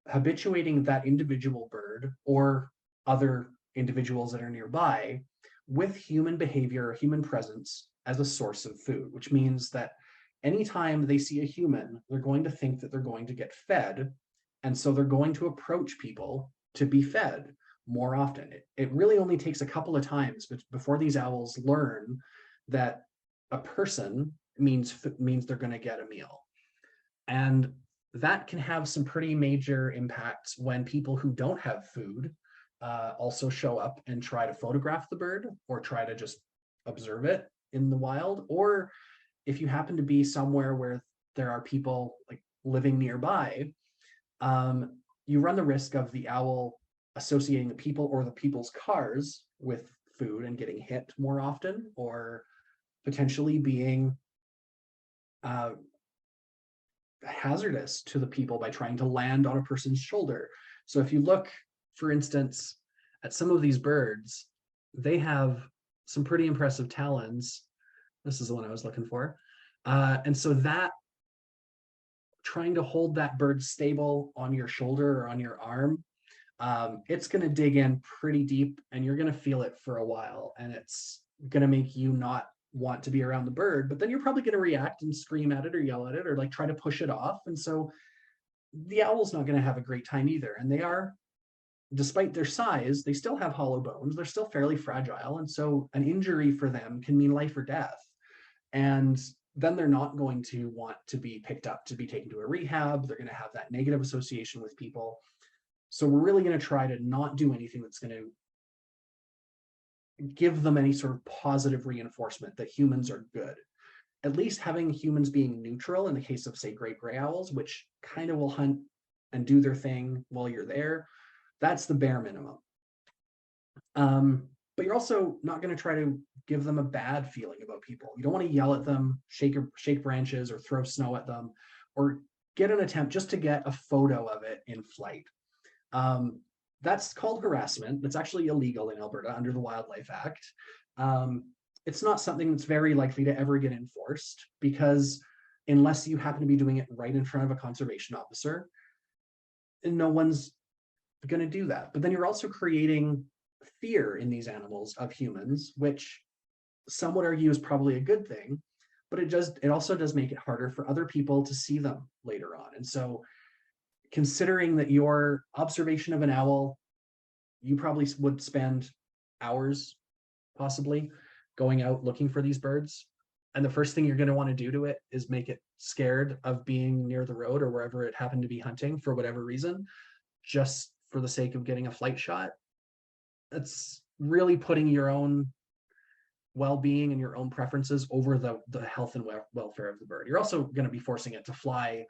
habituating that individual bird or other individuals that are nearby with human behavior or human presence as a source of food, which means that anytime they see a human, they're going to think that they're going to get fed. And so they're going to approach people to be fed more often. It really only takes a couple of times before these owls learn that a person means they're going to get a meal. And that can have some pretty major impacts when people who don't have food also show up and try to photograph the bird or try to just observe it in the wild. Or if you happen to be somewhere where there are people like living nearby, you run the risk of the owl associating the people or the people's cars with food and getting hit more often, or potentially being hazardous to the people by trying to land on a person's shoulder. So if you look, for instance, at some of these birds, they have some pretty impressive talons. This is the one I was looking for. And so that trying to hold that bird stable on your shoulder or on your arm, it's going to dig in pretty deep and you're going to feel it for a while. And it's going to make you not want to be around the bird, but then you're probably going to react and scream at it or yell at it or like try to push it off. And so the owl's not going to have a great time either. And they are, despite their size, they still have hollow bones. They're still fairly fragile. And so an injury for them can mean life or death. And then they're not going to want to be picked up to be taken to a rehab. They're going to have that negative association with people. So we're really going to try to not do anything that's going to give them any sort of positive reinforcement that humans are good. At least having humans being neutral in the case of, say, great gray owls, which kind of will hunt and do their thing while you're there. That's the bare minimum. But you're also not going to try to give them a bad feeling about people. You don't want to yell at them, shake branches, or throw snow at them, or get an attempt just to get a photo of it in flight. That's called harassment. That's actually illegal in Alberta under the Wildlife Act. It's not something that's very likely to ever get enforced because unless you happen to be doing it right in front of a conservation officer, no one's going to do that. But then you're also creating fear in these animals of humans, which some would argue is probably a good thing, but it also does make it harder for other people to see them later on. And so considering that your observation of an owl, you probably would spend hours possibly going out looking for these birds. And the first thing you're going to want to do to it is make it scared of being near the road or wherever it happened to be hunting for whatever reason, just for the sake of getting a flight shot. That's really putting your own well-being and your own preferences over the health and welfare of the bird. You're also going to be forcing it to fly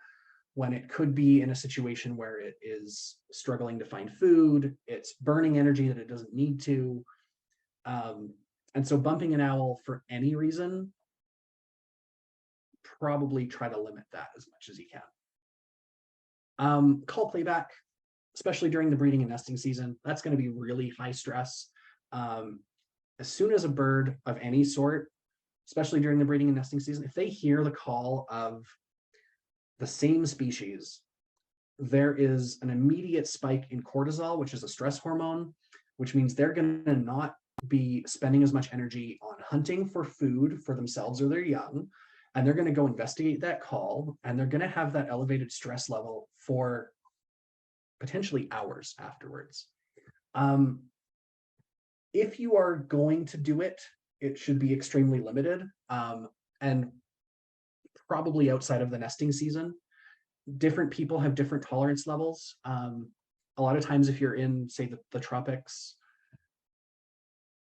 when it could be in a situation where it is struggling to find food, it's burning energy that it doesn't need to. And so bumping an owl for any reason, probably try to limit that as much as you can. Call playback, especially during the breeding and nesting season, that's going to be really high stress. As soon as a bird of any sort, especially during the breeding and nesting season, if they hear the call of the same species, there is an immediate spike in cortisol, which is a stress hormone, which means they're going to not be spending as much energy on hunting for food for themselves or their young, and they're going to go investigate that call, and they're going to have that elevated stress level for potentially hours afterwards. If you are going to do it, it should be extremely limited, and probably outside of the nesting season. Different people have different tolerance levels. A lot of times if you're in, say, the tropics,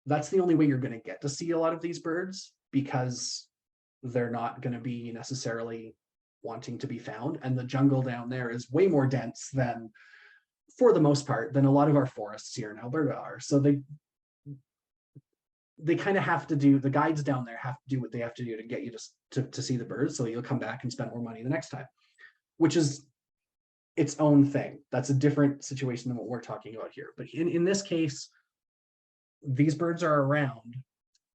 that's the only way you're going to get to see a lot of these birds because they're not going to be necessarily wanting to be found. And the jungle down there is way more dense than, for the most part, than a lot of our forests here in Alberta are. So they kind of have to do, the guides down there have to do what they have to do to get you to see the birds, so you'll come back and spend more money the next time, which is its own thing. That's a different situation than what we're talking about here. But in this case, these birds are around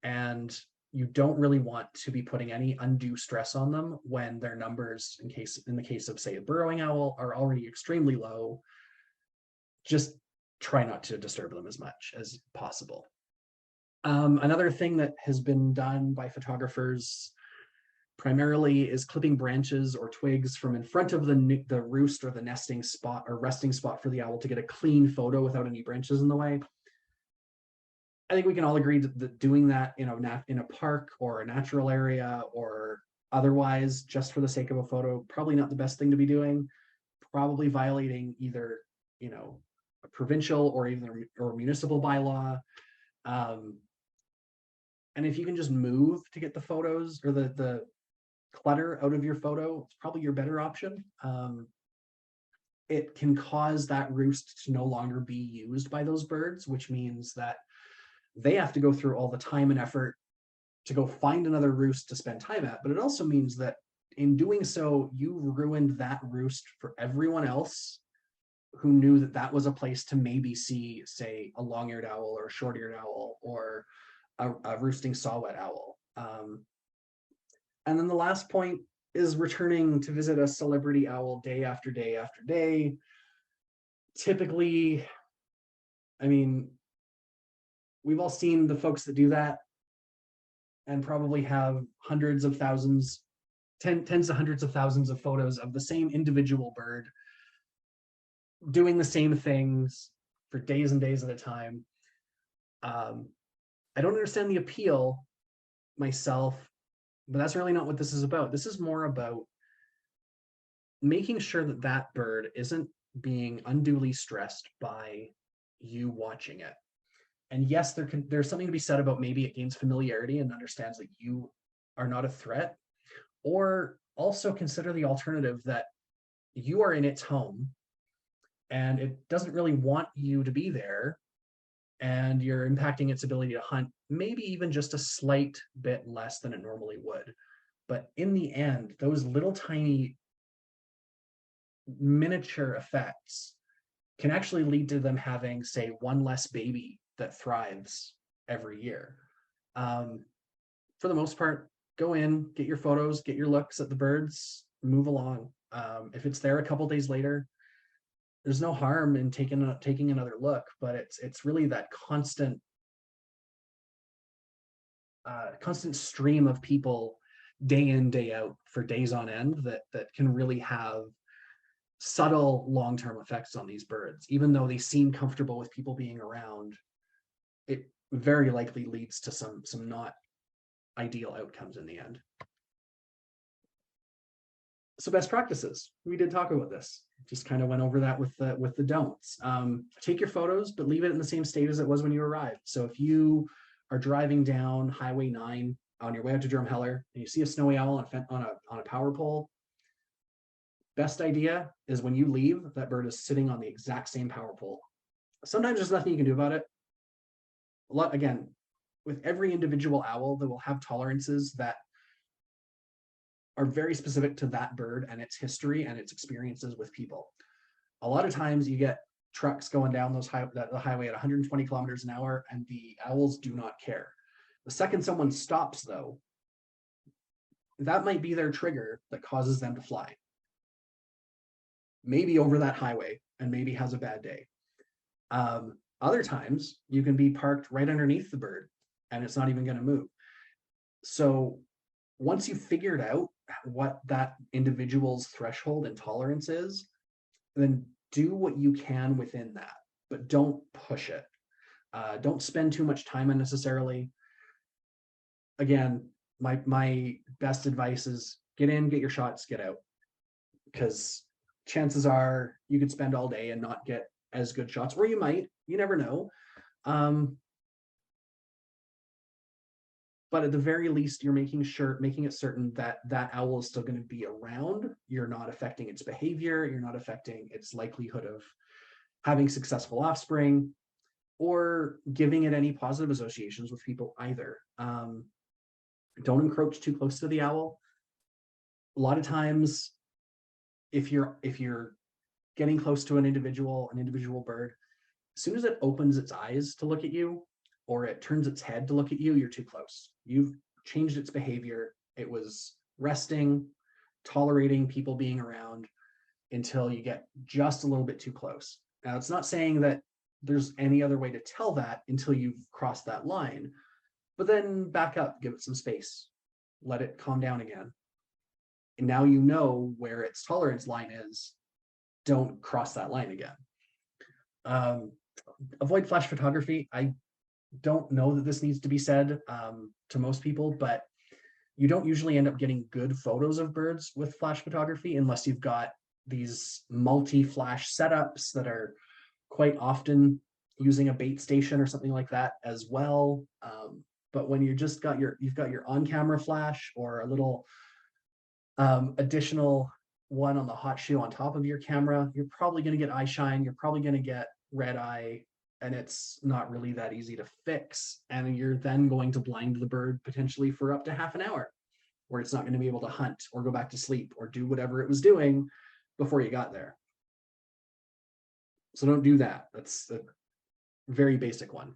and you don't really want to be putting any undue stress on them when their numbers, in the case of, say, a burrowing owl, are already extremely low. Just try not to disturb them as much as possible. Another thing that has been done by photographers primarily is clipping branches or twigs from in front of the roost or the nesting spot or resting spot for the owl to get a clean photo without any branches in the way. I think we can all agree that doing that in a park or a natural area or otherwise, just for the sake of a photo, probably not the best thing to be doing. Probably violating either, a provincial or municipal bylaw. And if you can just move to get the photos or the clutter out of your photo, it's probably your better option. It can cause that roost to no longer be used by those birds, which means that they have to go through all the time and effort to go find another roost to spend time at. But it also means that in doing so, you ruined that roost for everyone else who knew that that was a place to maybe see, say, a long-eared owl or a short-eared owl or a roosting saw-whet owl. And then the last point is returning to visit a celebrity owl day after day after day. Typically, I mean, we've all seen the folks that do that and probably have hundreds of thousands, tens of hundreds of thousands of photos of the same individual bird doing the same things for days and days at a time. I don't understand the appeal myself, but that's really not what this is about. This is more about making sure that that bird isn't being unduly stressed by you watching it. And yes, there's something to be said about maybe it gains familiarity and understands that you are not a threat, or also consider the alternative that you are in its home and it doesn't really want you to be there, and you're impacting its ability to hunt, maybe even just a slight bit less than it normally would. But in the end, those little tiny miniature effects can actually lead to them having, say, one less baby that thrives every year. For the most part, go in, get your photos, get your looks at the birds, move along. If it's there a couple days later, there's no harm in taking another look, but it's really that constant stream of people day in, day out for days on end that can really have subtle long-term effects on these birds. Even though they seem comfortable with people being around, it very likely leads to some not ideal outcomes in the end. So best practices, we did talk about this. Just kind of went over that with the don'ts. Take your photos, but leave it in the same state as it was when you arrived. So if you are driving down Highway 9 on your way out to Drumheller and you see a snowy owl on a power pole, best idea is when you leave, that bird is sitting on the exact same power pole. Sometimes there's nothing you can do about it. Again, with every individual owl, that will have tolerances that are very specific to that bird and its history and its experiences with people. A lot of times you get trucks going down the highway at 120 kilometers an hour and the owls do not care. The second someone stops, though, that might be their trigger that causes them to fly. Maybe over that highway and maybe has a bad day. Other times you can be parked right underneath the bird and it's not even going to move. So once you've figured out what that individual's threshold and tolerance is, then do what you can within that, but don't push it. Don't spend too much time unnecessarily. Again, my best advice is get in, get your shots, get out, because chances are you could spend all day and not get as good shots, or you might, you never know. But at the very least, you're making it certain that that owl is still going to be around. You're not affecting its behavior. You're not affecting its likelihood of having successful offspring or giving it any positive associations with people either. Don't encroach too close to the owl. A lot of times, if you're getting close to an individual bird, as soon as it opens its eyes to look at you, or it turns its head to look at you, you're too close. You've changed its behavior. It was resting, tolerating people being around until you get just a little bit too close. Now, it's not saying that there's any other way to tell that until you've crossed that line, but then back up, give it some space, let it calm down again. And now you know where its tolerance line is. Don't cross that line again. Avoid flash photography. I don't know that this needs to be said to most people, but you don't usually end up getting good photos of birds with flash photography unless you've got these multi-flash setups that are quite often using a bait station or something like that as well. But when you've got your on-camera flash or a little additional one on the hot shoe on top of your camera, you're probably going to get eye shine. You're probably going to get red eye, and it's not really that easy to fix. And you're then going to blind the bird potentially for up to half an hour. where it's not going to be able to hunt or go back to sleep or do whatever it was doing before you got there. So don't do that. That's a very basic one.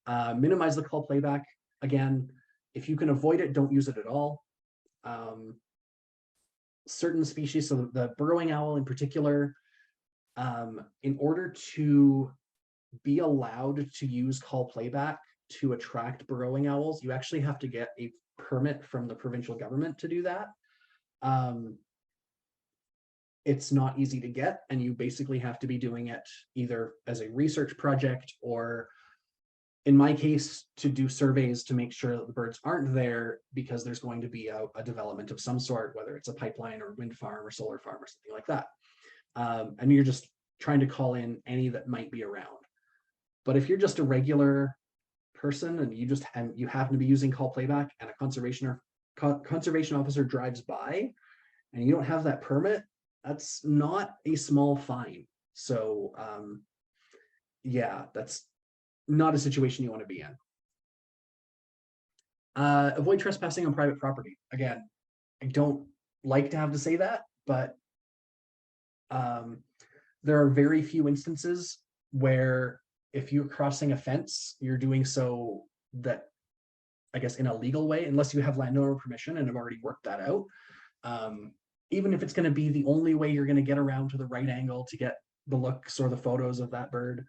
Minimize the call playback. Again, if you can avoid it, don't use it at all. Certain species, so the burrowing owl in particular, in order to be allowed to use call playback to attract burrowing owls, you actually have to get a permit from the provincial government to do that. It's not easy to get, and you basically have to be doing it either as a research project or, in my case, to do surveys to make sure that the birds aren't there because there's going to be a development of some sort, whether it's a pipeline or wind farm or solar farm or something like that. And you're just trying to call in any that might be around. But if you're just a regular person and you happen to be using call playback and a conservation officer drives by and you don't have that permit, that's not a small fine. So yeah, that's not a situation you want to be in. Avoid trespassing on private property. Again, I don't like to have to say that, but there are very few instances where if you're crossing a fence, you're doing so that, I guess, in a legal way, unless you have landowner permission and have already worked that out. Even if it's going to be the only way you're going to get around to the right angle to get the looks or the photos of that bird.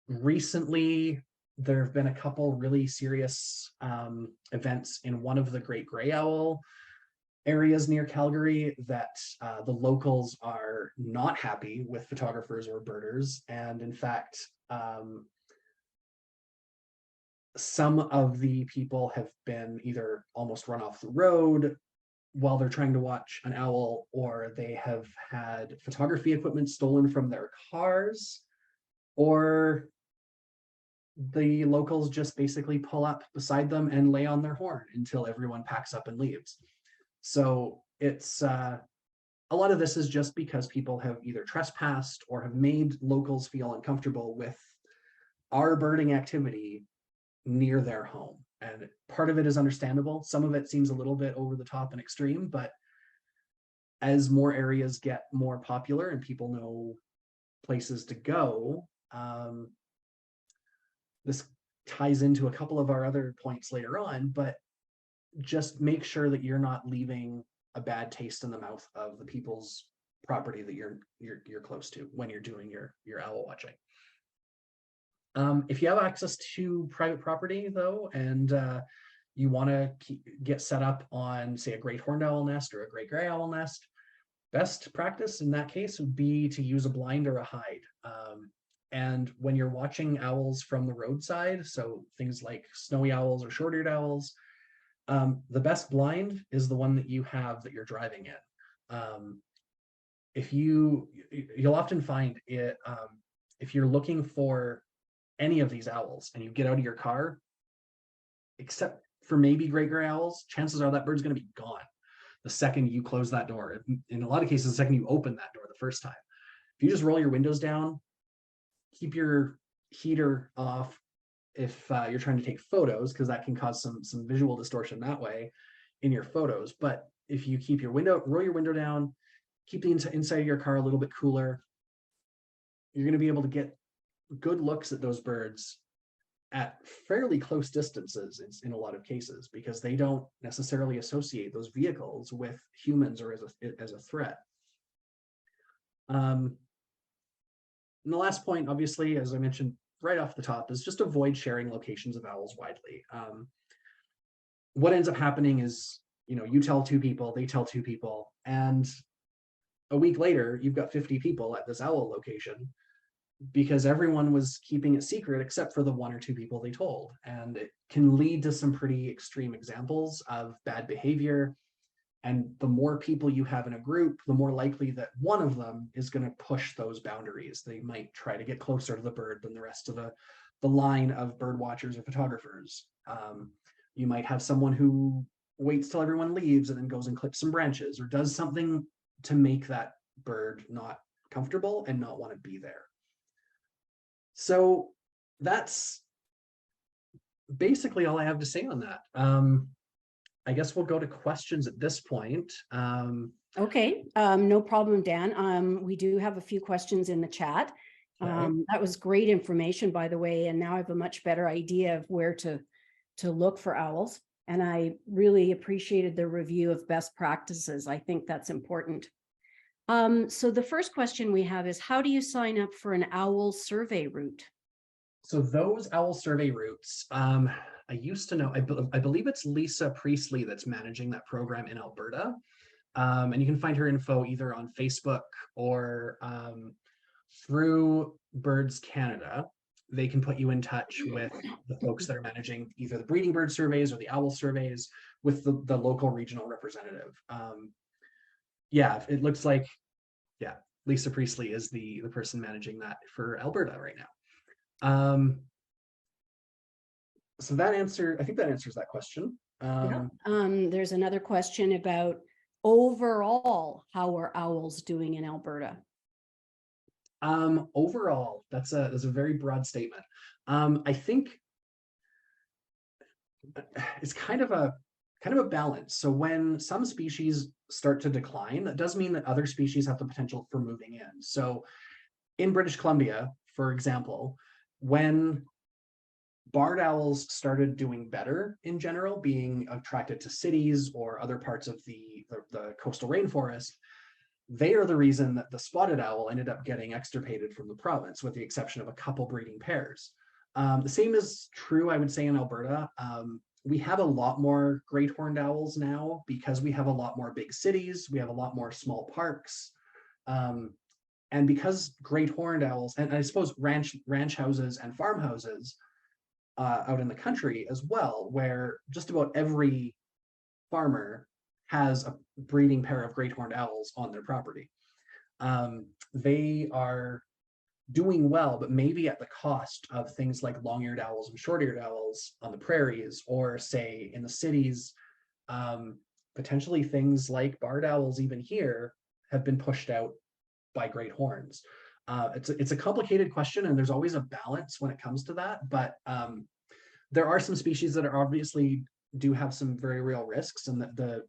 Recently, there have been a couple really serious events in one of the great gray owl areas near Calgary that the locals are not happy with photographers or birders. And in fact, some of the people have been either almost run off the road while they're trying to watch an owl, or they have had photography equipment stolen from their cars, or the locals just basically pull up beside them and lay on their horn until everyone packs up and leaves. So it's a lot of this is just because people have either trespassed or have made locals feel uncomfortable with our birding activity near their home. And part of it is understandable. Some of it seems a little bit over the top and extreme, but as more areas get more popular and people know places to go, this ties into a couple of our other points later on, but just make sure that you're not leaving a bad taste in the mouth of the people's property that you're close to when you're doing your owl watching. If you have access to private property though, and you want to get set up on, say, a great horned owl nest or a great gray owl nest, best practice in that case would be to use a blind or a hide. And when you're watching owls from the roadside, so things like snowy owls or short-eared owls, the best blind is the one that you have that you're driving in. If you'll often find it, if you're looking for any of these owls and you get out of your car, except for maybe great gray owls, chances are that bird's going to be gone the second you close that door. In a lot of cases, the second you open that door the first time. If you just roll your windows down, keep your heater off if you're trying to take photos, because that can cause some visual distortion that way in your photos. But if you keep roll your window down, keep the inside of your car a little bit cooler, you're going to be able to get good looks at those birds at fairly close distances in a lot of cases, because they don't necessarily associate those vehicles with humans or as a threat. And the last point, obviously, as I mentioned right off the top, is just avoid sharing locations of owls widely. What ends up happening is, you tell 2 people, they tell 2 people, and a week later, you've got 50 people at this owl location because everyone was keeping it secret except for the 1 or 2 people they told. And it can lead to some pretty extreme examples of bad behavior. And the more people you have in a group, the more likely that one of them is going to push those boundaries. They might try to get closer to the bird than the rest of the line of bird watchers or photographers. You might have someone who waits till everyone leaves and then goes and clips some branches or does something to make that bird not comfortable and not want to be there. So that's basically all I have to say on that. I guess we'll go to questions at this point. Okay, no problem, Dan. We do have a few questions in the chat. Okay. That was great information, by the way, and now I have a much better idea of where to look for owls. And I really appreciated the review of best practices. I think that's important. So the first question we have is, how do you sign up for an owl survey route? So those owl survey routes, I used to know, I believe it's Lisa Priestley that's managing that program in Alberta. And you can find her info either on Facebook or through Birds Canada. They can put you in touch with the folks that are managing either the breeding bird surveys or the owl surveys with the local regional representative. Yeah, it looks like, yeah, Lisa Priestley is the person managing that for Alberta right now. So that I think that answers that question. Yeah. There's another question about overall, how are owls doing in Alberta? Overall, that's a very broad statement. I think it's kind of a balance. So when some species start to decline, that does mean that other species have the potential for moving in. So in British Columbia, for example, when barred owls started doing better in general, being attracted to cities or other parts of the coastal rainforest, they are the reason that the spotted owl ended up getting extirpated from the province, with the exception of a couple breeding pairs. The same is true, I would say, in Alberta. We have a lot more great horned owls now because we have a lot more big cities, we have a lot more small parks. And because great horned owls, and I suppose ranch houses and farmhouses out in the country as well, where just about every farmer has a breeding pair of great horned owls on their property. They are doing well, but maybe at the cost of things like long-eared owls and short-eared owls on the prairies, or say in the cities. Potentially things like barred owls even here have been pushed out by great horns. It's a complicated question, and there's always a balance when it comes to that, but there are some species that are obviously do have some very real risks, and the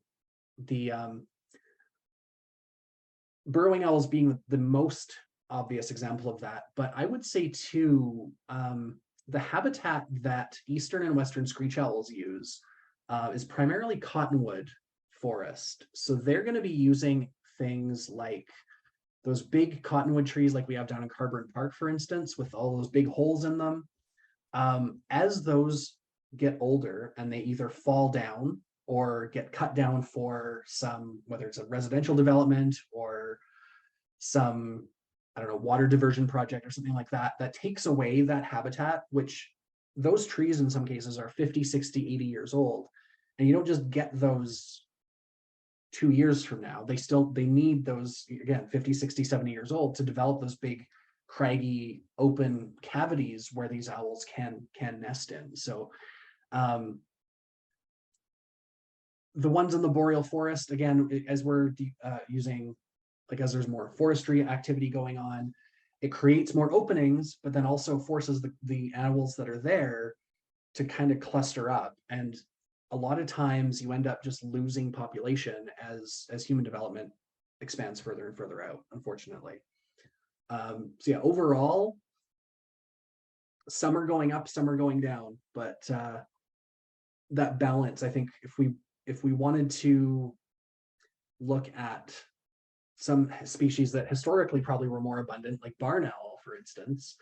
burrowing owls being the most obvious example of that. But I would say too, the habitat that eastern and western screech owls use is primarily cottonwood forest. So they're going to be using things like those big cottonwood trees like we have down in Carburn Park, for instance, with all those big holes in them. As those get older and they either fall down or get cut down for some, whether it's a residential development or some, I don't know, water diversion project or something like that, that takes away that habitat, which those trees in some cases are 50, 60, 80 years old. And you don't just get those 2 years from now. They need those, again, 50, 60, 70 years old to develop those big craggy open cavities where these owls can nest in. So the ones in the boreal forest, again, as we're using, like as there's more forestry activity going on, it creates more openings, but then also forces the owls that are there to kind of cluster up. And a lot of times you end up just losing population as human development expands further and further out, unfortunately. So yeah, overall, some are going up, some are going down, but that balance, I think if we wanted to look at some species that historically probably were more abundant, like barn owl, for instance,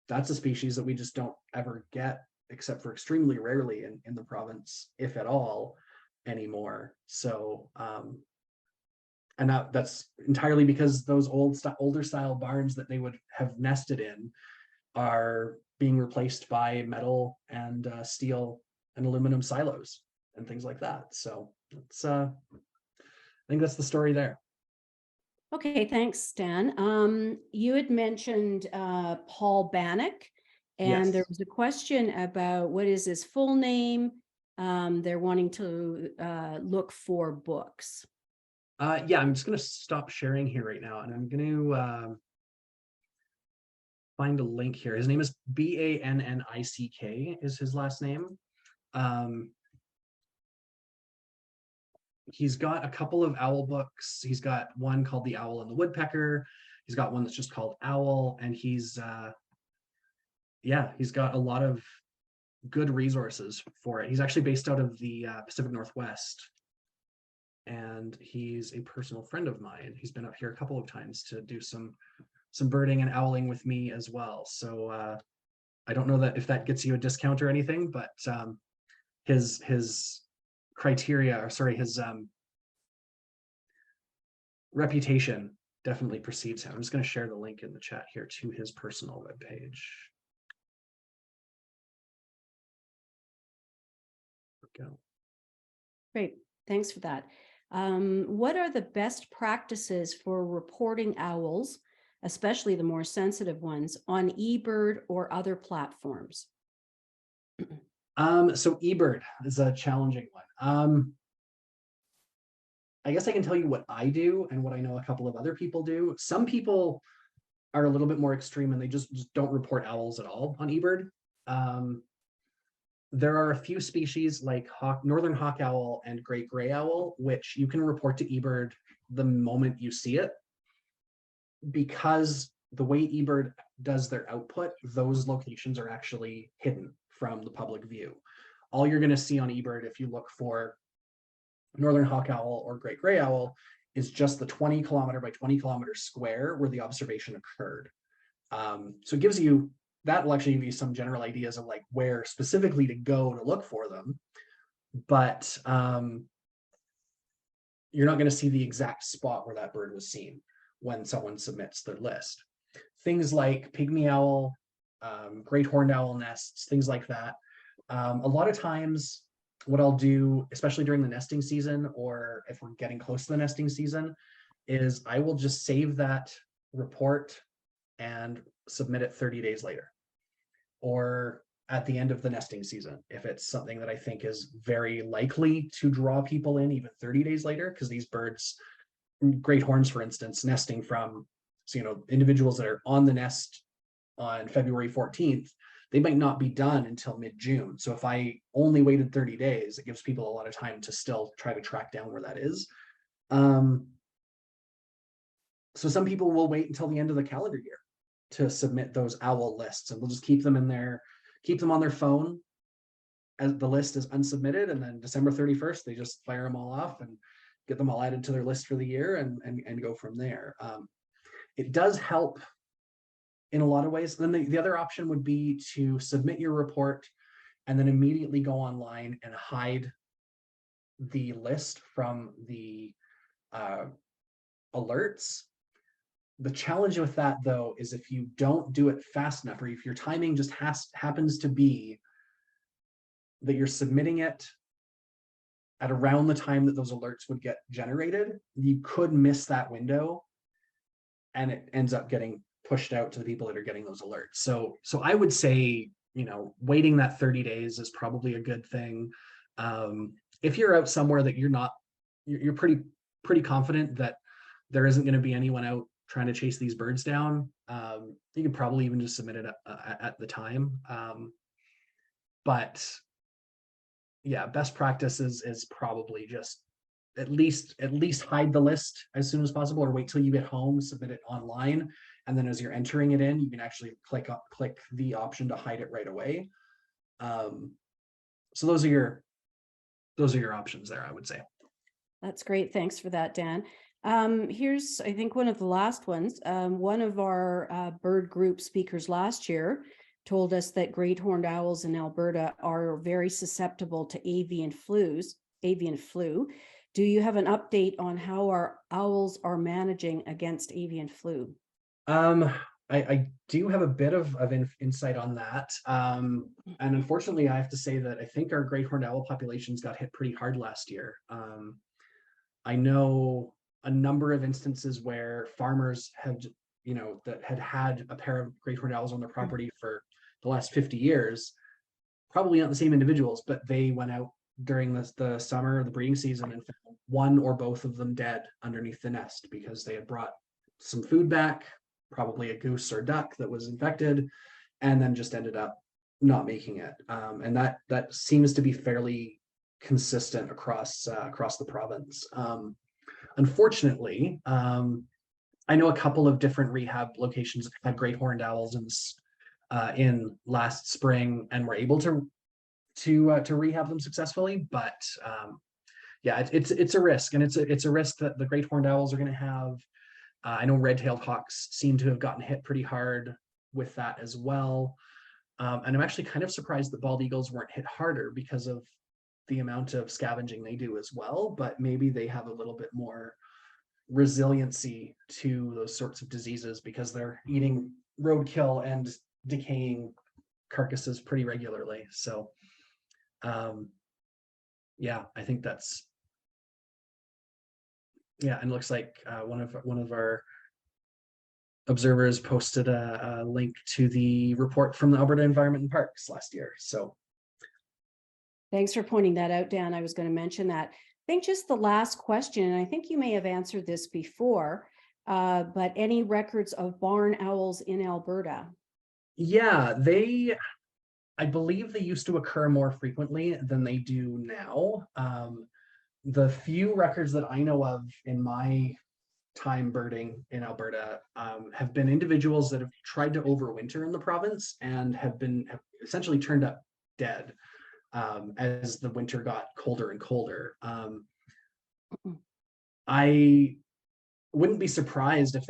that's a species that we just don't ever get, except for extremely rarely in the province, if at all, anymore. So, and that's entirely because those older style barns that they would have nested in are being replaced by metal and steel and aluminum silos and things like that. So it's I think that's the story there. Okay, thanks, Stan. You had mentioned Paul Bannock, and Yes. there was a question about what is his full name. They're wanting to look for books. Yeah, I'm just going to stop sharing here right now, and I'm going to find a link here. His name is Bannick is his last name. He's got a couple of owl books. He's got one called The Owl and the Woodpecker. He's got one that's just called Owl, and he's got a lot of good resources for it. He's actually based out of the Pacific Northwest, and he's a personal friend of mine. He's been up here a couple of times to do some birding and owling with me as well. So I don't know that if that gets you a discount or anything, but his criteria, or sorry, his reputation definitely precedes him. I'm just going to share the link in the chat here to his personal webpage. Go. Great, thanks for that. What are the best practices for reporting owls, especially the more sensitive ones, on eBird or other platforms? So eBird is a challenging one. I guess I can tell you what I do and what I know a couple of other people do. Some people are a little bit more extreme and they just don't report owls at all on eBird. There are a few species like northern hawk owl and great gray owl, which you can report to eBird the moment you see it, because the way eBird does their output, those locations are actually hidden from the public view. All you're going to see on eBird, if you look for northern hawk owl or great gray owl, is just the 20 kilometer by 20 kilometer square where the observation occurred. So it gives you, that will actually give you some general ideas of like where specifically to go to look for them. But you're not going to see the exact spot where that bird was seen when someone submits their list. Things like pygmy owl, great horned owl nests, things like that. A lot of times what I'll do, especially during the nesting season, or if we're getting close to the nesting season, is I will just save that report and submit it 30 days later, or at the end of the nesting season, if it's something that I think is very likely to draw people in even 30 days later, because these birds, great horns, for instance, nesting from, so, individuals that are on the nest on February 14th, they might not be done until mid-June. So if I only waited 30 days, it gives people a lot of time to still try to track down where that is. So some people will wait until the end of the calendar year to submit those owl lists, and we'll just keep them in there, keep them on their phone as the list is unsubmitted, and then December 31st, they just fire them all off and get them all added to their list for the year and go from there. It does help in a lot of ways. Then the other option would be to submit your report and then immediately go online and hide the list from the alerts. The challenge with that, though, is if you don't do it fast enough, or if your timing just happens to be that you're submitting it at around the time that those alerts would get generated, you could miss that window and it ends up getting pushed out to the people that are getting those alerts. So I would say, waiting that 30 days is probably a good thing. If you're out somewhere that you're pretty confident that there isn't going to be anyone out trying to chase these birds down, you could probably even just submit it at the time. But yeah, best practice is probably just at least hide the list as soon as possible, or wait till you get home, submit it online, and then as you're entering it in, you can actually click the option to hide it right away. So those are your options there, I would say. That's great. Thanks for that, Dan. Here's, I think, one of the last ones. One of our bird group speakers last year told us that great horned owls in Alberta are very susceptible to avian flu. Do you have an update on how our owls are managing against avian flu? I do have a bit of insight on that. And unfortunately, I have to say that I think our great horned owl populations got hit pretty hard last year. I know a number of instances where farmers had, that had a pair of great horned owls on their property for the last 50 years, probably not the same individuals, but they went out during the summer, the breeding season, and found one or both of them dead underneath the nest because they had brought some food back, probably a goose or duck that was infected, and then just ended up not making it. And that seems to be fairly consistent across the province. Unfortunately, I know a couple of different rehab locations had great horned owls in last spring and were able to rehab them successfully, but yeah, it's a risk, and it's a risk that the great horned owls are going to have. I know red-tailed hawks seem to have gotten hit pretty hard with that as well. And I'm actually kind of surprised that bald eagles weren't hit harder because of the amount of scavenging they do as well, but maybe they have a little bit more resiliency to those sorts of diseases because they're eating roadkill and decaying carcasses pretty regularly. So yeah, I think that's, yeah, and it looks like one of our observers posted a link to the report from the Alberta Environment and Parks last year. So Thanks for pointing that out, Dan. I was going to mention that. I think just the last question, and I think you may have answered this before, but any records of barn owls in Alberta? yeah, I believe they used to occur more frequently than they do now. The few records that I know of in my time birding in Alberta have been individuals that have tried to overwinter in the province and have essentially turned up dead as the winter got colder and colder. I wouldn't be surprised if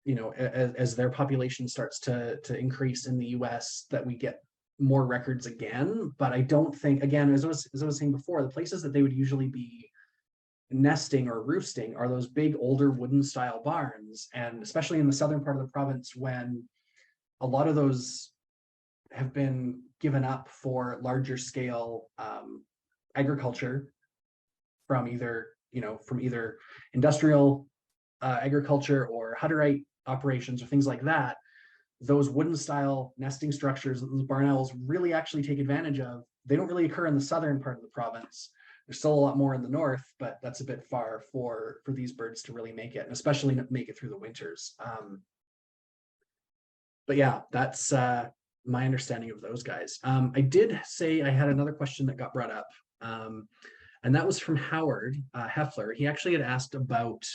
you know, as their population starts to increase in the US, that we get more records again. But I don't think, again, as I was saying before, the places that they would usually be nesting or roosting are those big older wooden style barns, and especially in the southern part of the province, when a lot of those have been given up for larger scale agriculture from either industrial agriculture or Hutterite operations or things like that. Those wooden style nesting structures that those barn owls really actually take advantage of, they don't really occur in the southern part of the province. There's still a lot more in the north, but that's a bit far for these birds to really make it, and especially make it through the winters. But yeah, that's my understanding of those guys. I did say I had another question that got brought up, and that was from Howard Heffler. He actually had asked about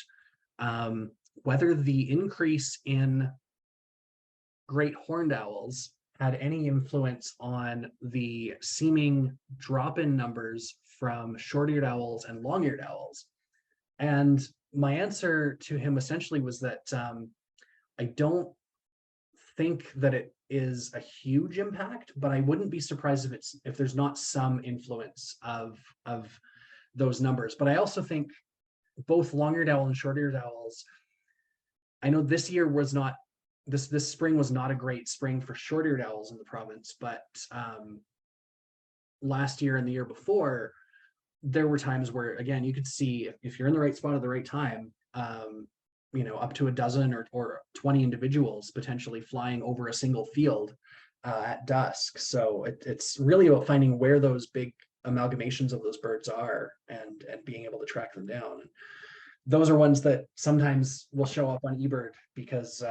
whether the increase in great horned owls had any influence on the seeming drop in numbers from short-eared owls and long-eared owls. And my answer to him essentially was that I don't think that it is a huge impact, but I wouldn't be surprised if there's not some influence of those numbers. But I also think both long-eared owl and short-eared owls, I know this year was not, this spring was not a great spring for short-eared owls in the province, but last year and the year before, there were times where, again, you could see if you're in the right spot at the right time, you know, up to a dozen or 20 individuals potentially flying over a single field at dusk. So it's really about finding where those big amalgamations of those birds are and being able to track them down. And those are ones that sometimes will show up on eBird because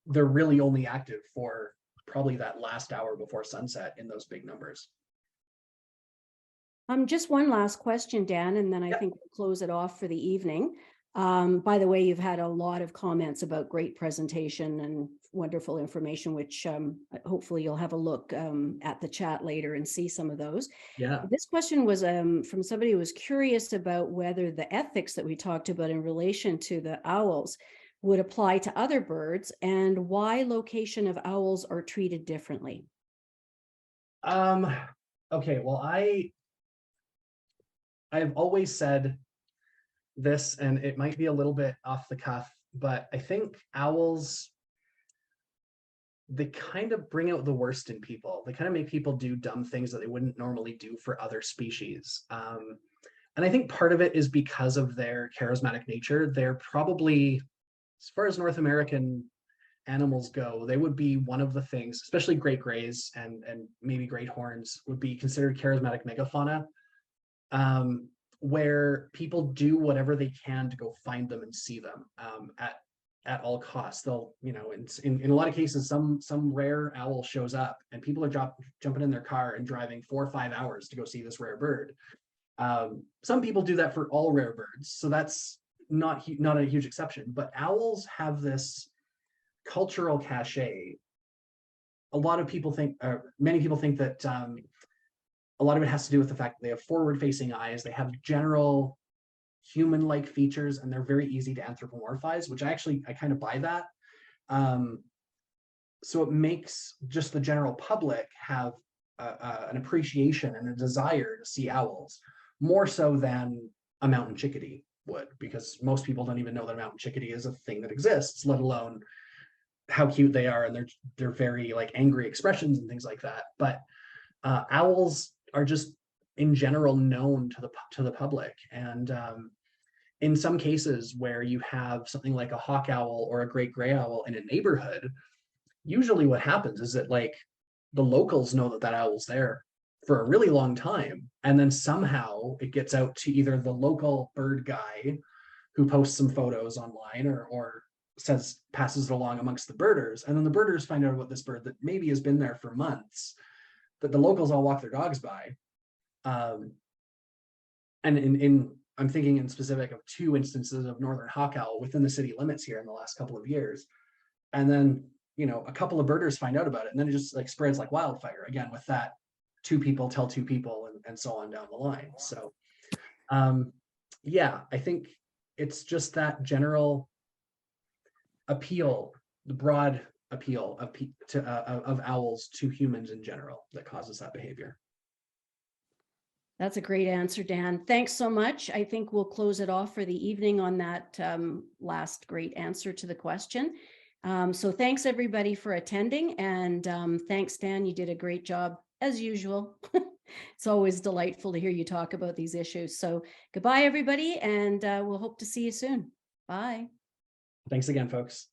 they're really only active for probably that last hour before sunset in those big numbers. Just one last question, Dan, and then I think we'll close it off for the evening. By the way, you've had a lot of comments about great presentation and wonderful information, which hopefully you'll have a look at the chat later and see some of those. Yeah. This question was from somebody who was curious about whether the ethics that we talked about in relation to the owls would apply to other birds and why location of owls are treated differently. Okay, well, I've always said this, and it might be a little bit off the cuff, but I think owls, they kind of bring out the worst in people. They kind of make people do dumb things that they wouldn't normally do for other species. And I think part of it is because of their charismatic nature. They're probably, as far as North American animals go, they would be one of the things, especially great grays and maybe great horns, would be considered charismatic megafauna. where people do whatever they can to go find them and see them at all costs. They'll, you know, in a lot of cases, some rare owl shows up and people are jumping in their car and driving 4 or 5 hours to go see this rare bird. Some people do that for all rare birds, so that's not a huge exception. But owls have this cultural cachet. A lot of people think, many people think that a lot of it has to do with the fact that they have forward-facing eyes. They have general human-like features, and they're very easy to anthropomorphize, which I kind of buy that. So it makes just the general public have an appreciation and a desire to see owls, more so than a mountain chickadee would, because most people don't even know that a mountain chickadee is a thing that exists, let alone how cute they are, and they're very like angry expressions and things like that. But owls are just in general known to the public, and in some cases where you have something like a hawk owl or a great gray owl in a neighborhood, usually what happens is that like the locals know that owl's there for a really long time, and then somehow it gets out to either the local bird guy who posts some photos online or passes it along amongst the birders, and then the birders find out about this bird that maybe has been there for months, that the locals all walk their dogs by. And I'm thinking in specific of 2 instances of northern hawk owl within the city limits here in the last couple of years. And then, you know, a couple of birders find out about it, and then it just like spreads like wildfire again with that 2 people tell 2 people and so on down the line. So yeah, I think it's just that general appeal, the broad appeal of owls to humans in general that causes that behavior. That's a great answer, Dan. Thanks so much. I think we'll close it off for the evening on that last great answer to the question. So thanks everybody for attending, and thanks, Dan. You did a great job as usual. It's always delightful to hear you talk about these issues. So goodbye, everybody, and we'll hope to see you soon. Bye. Thanks again, folks.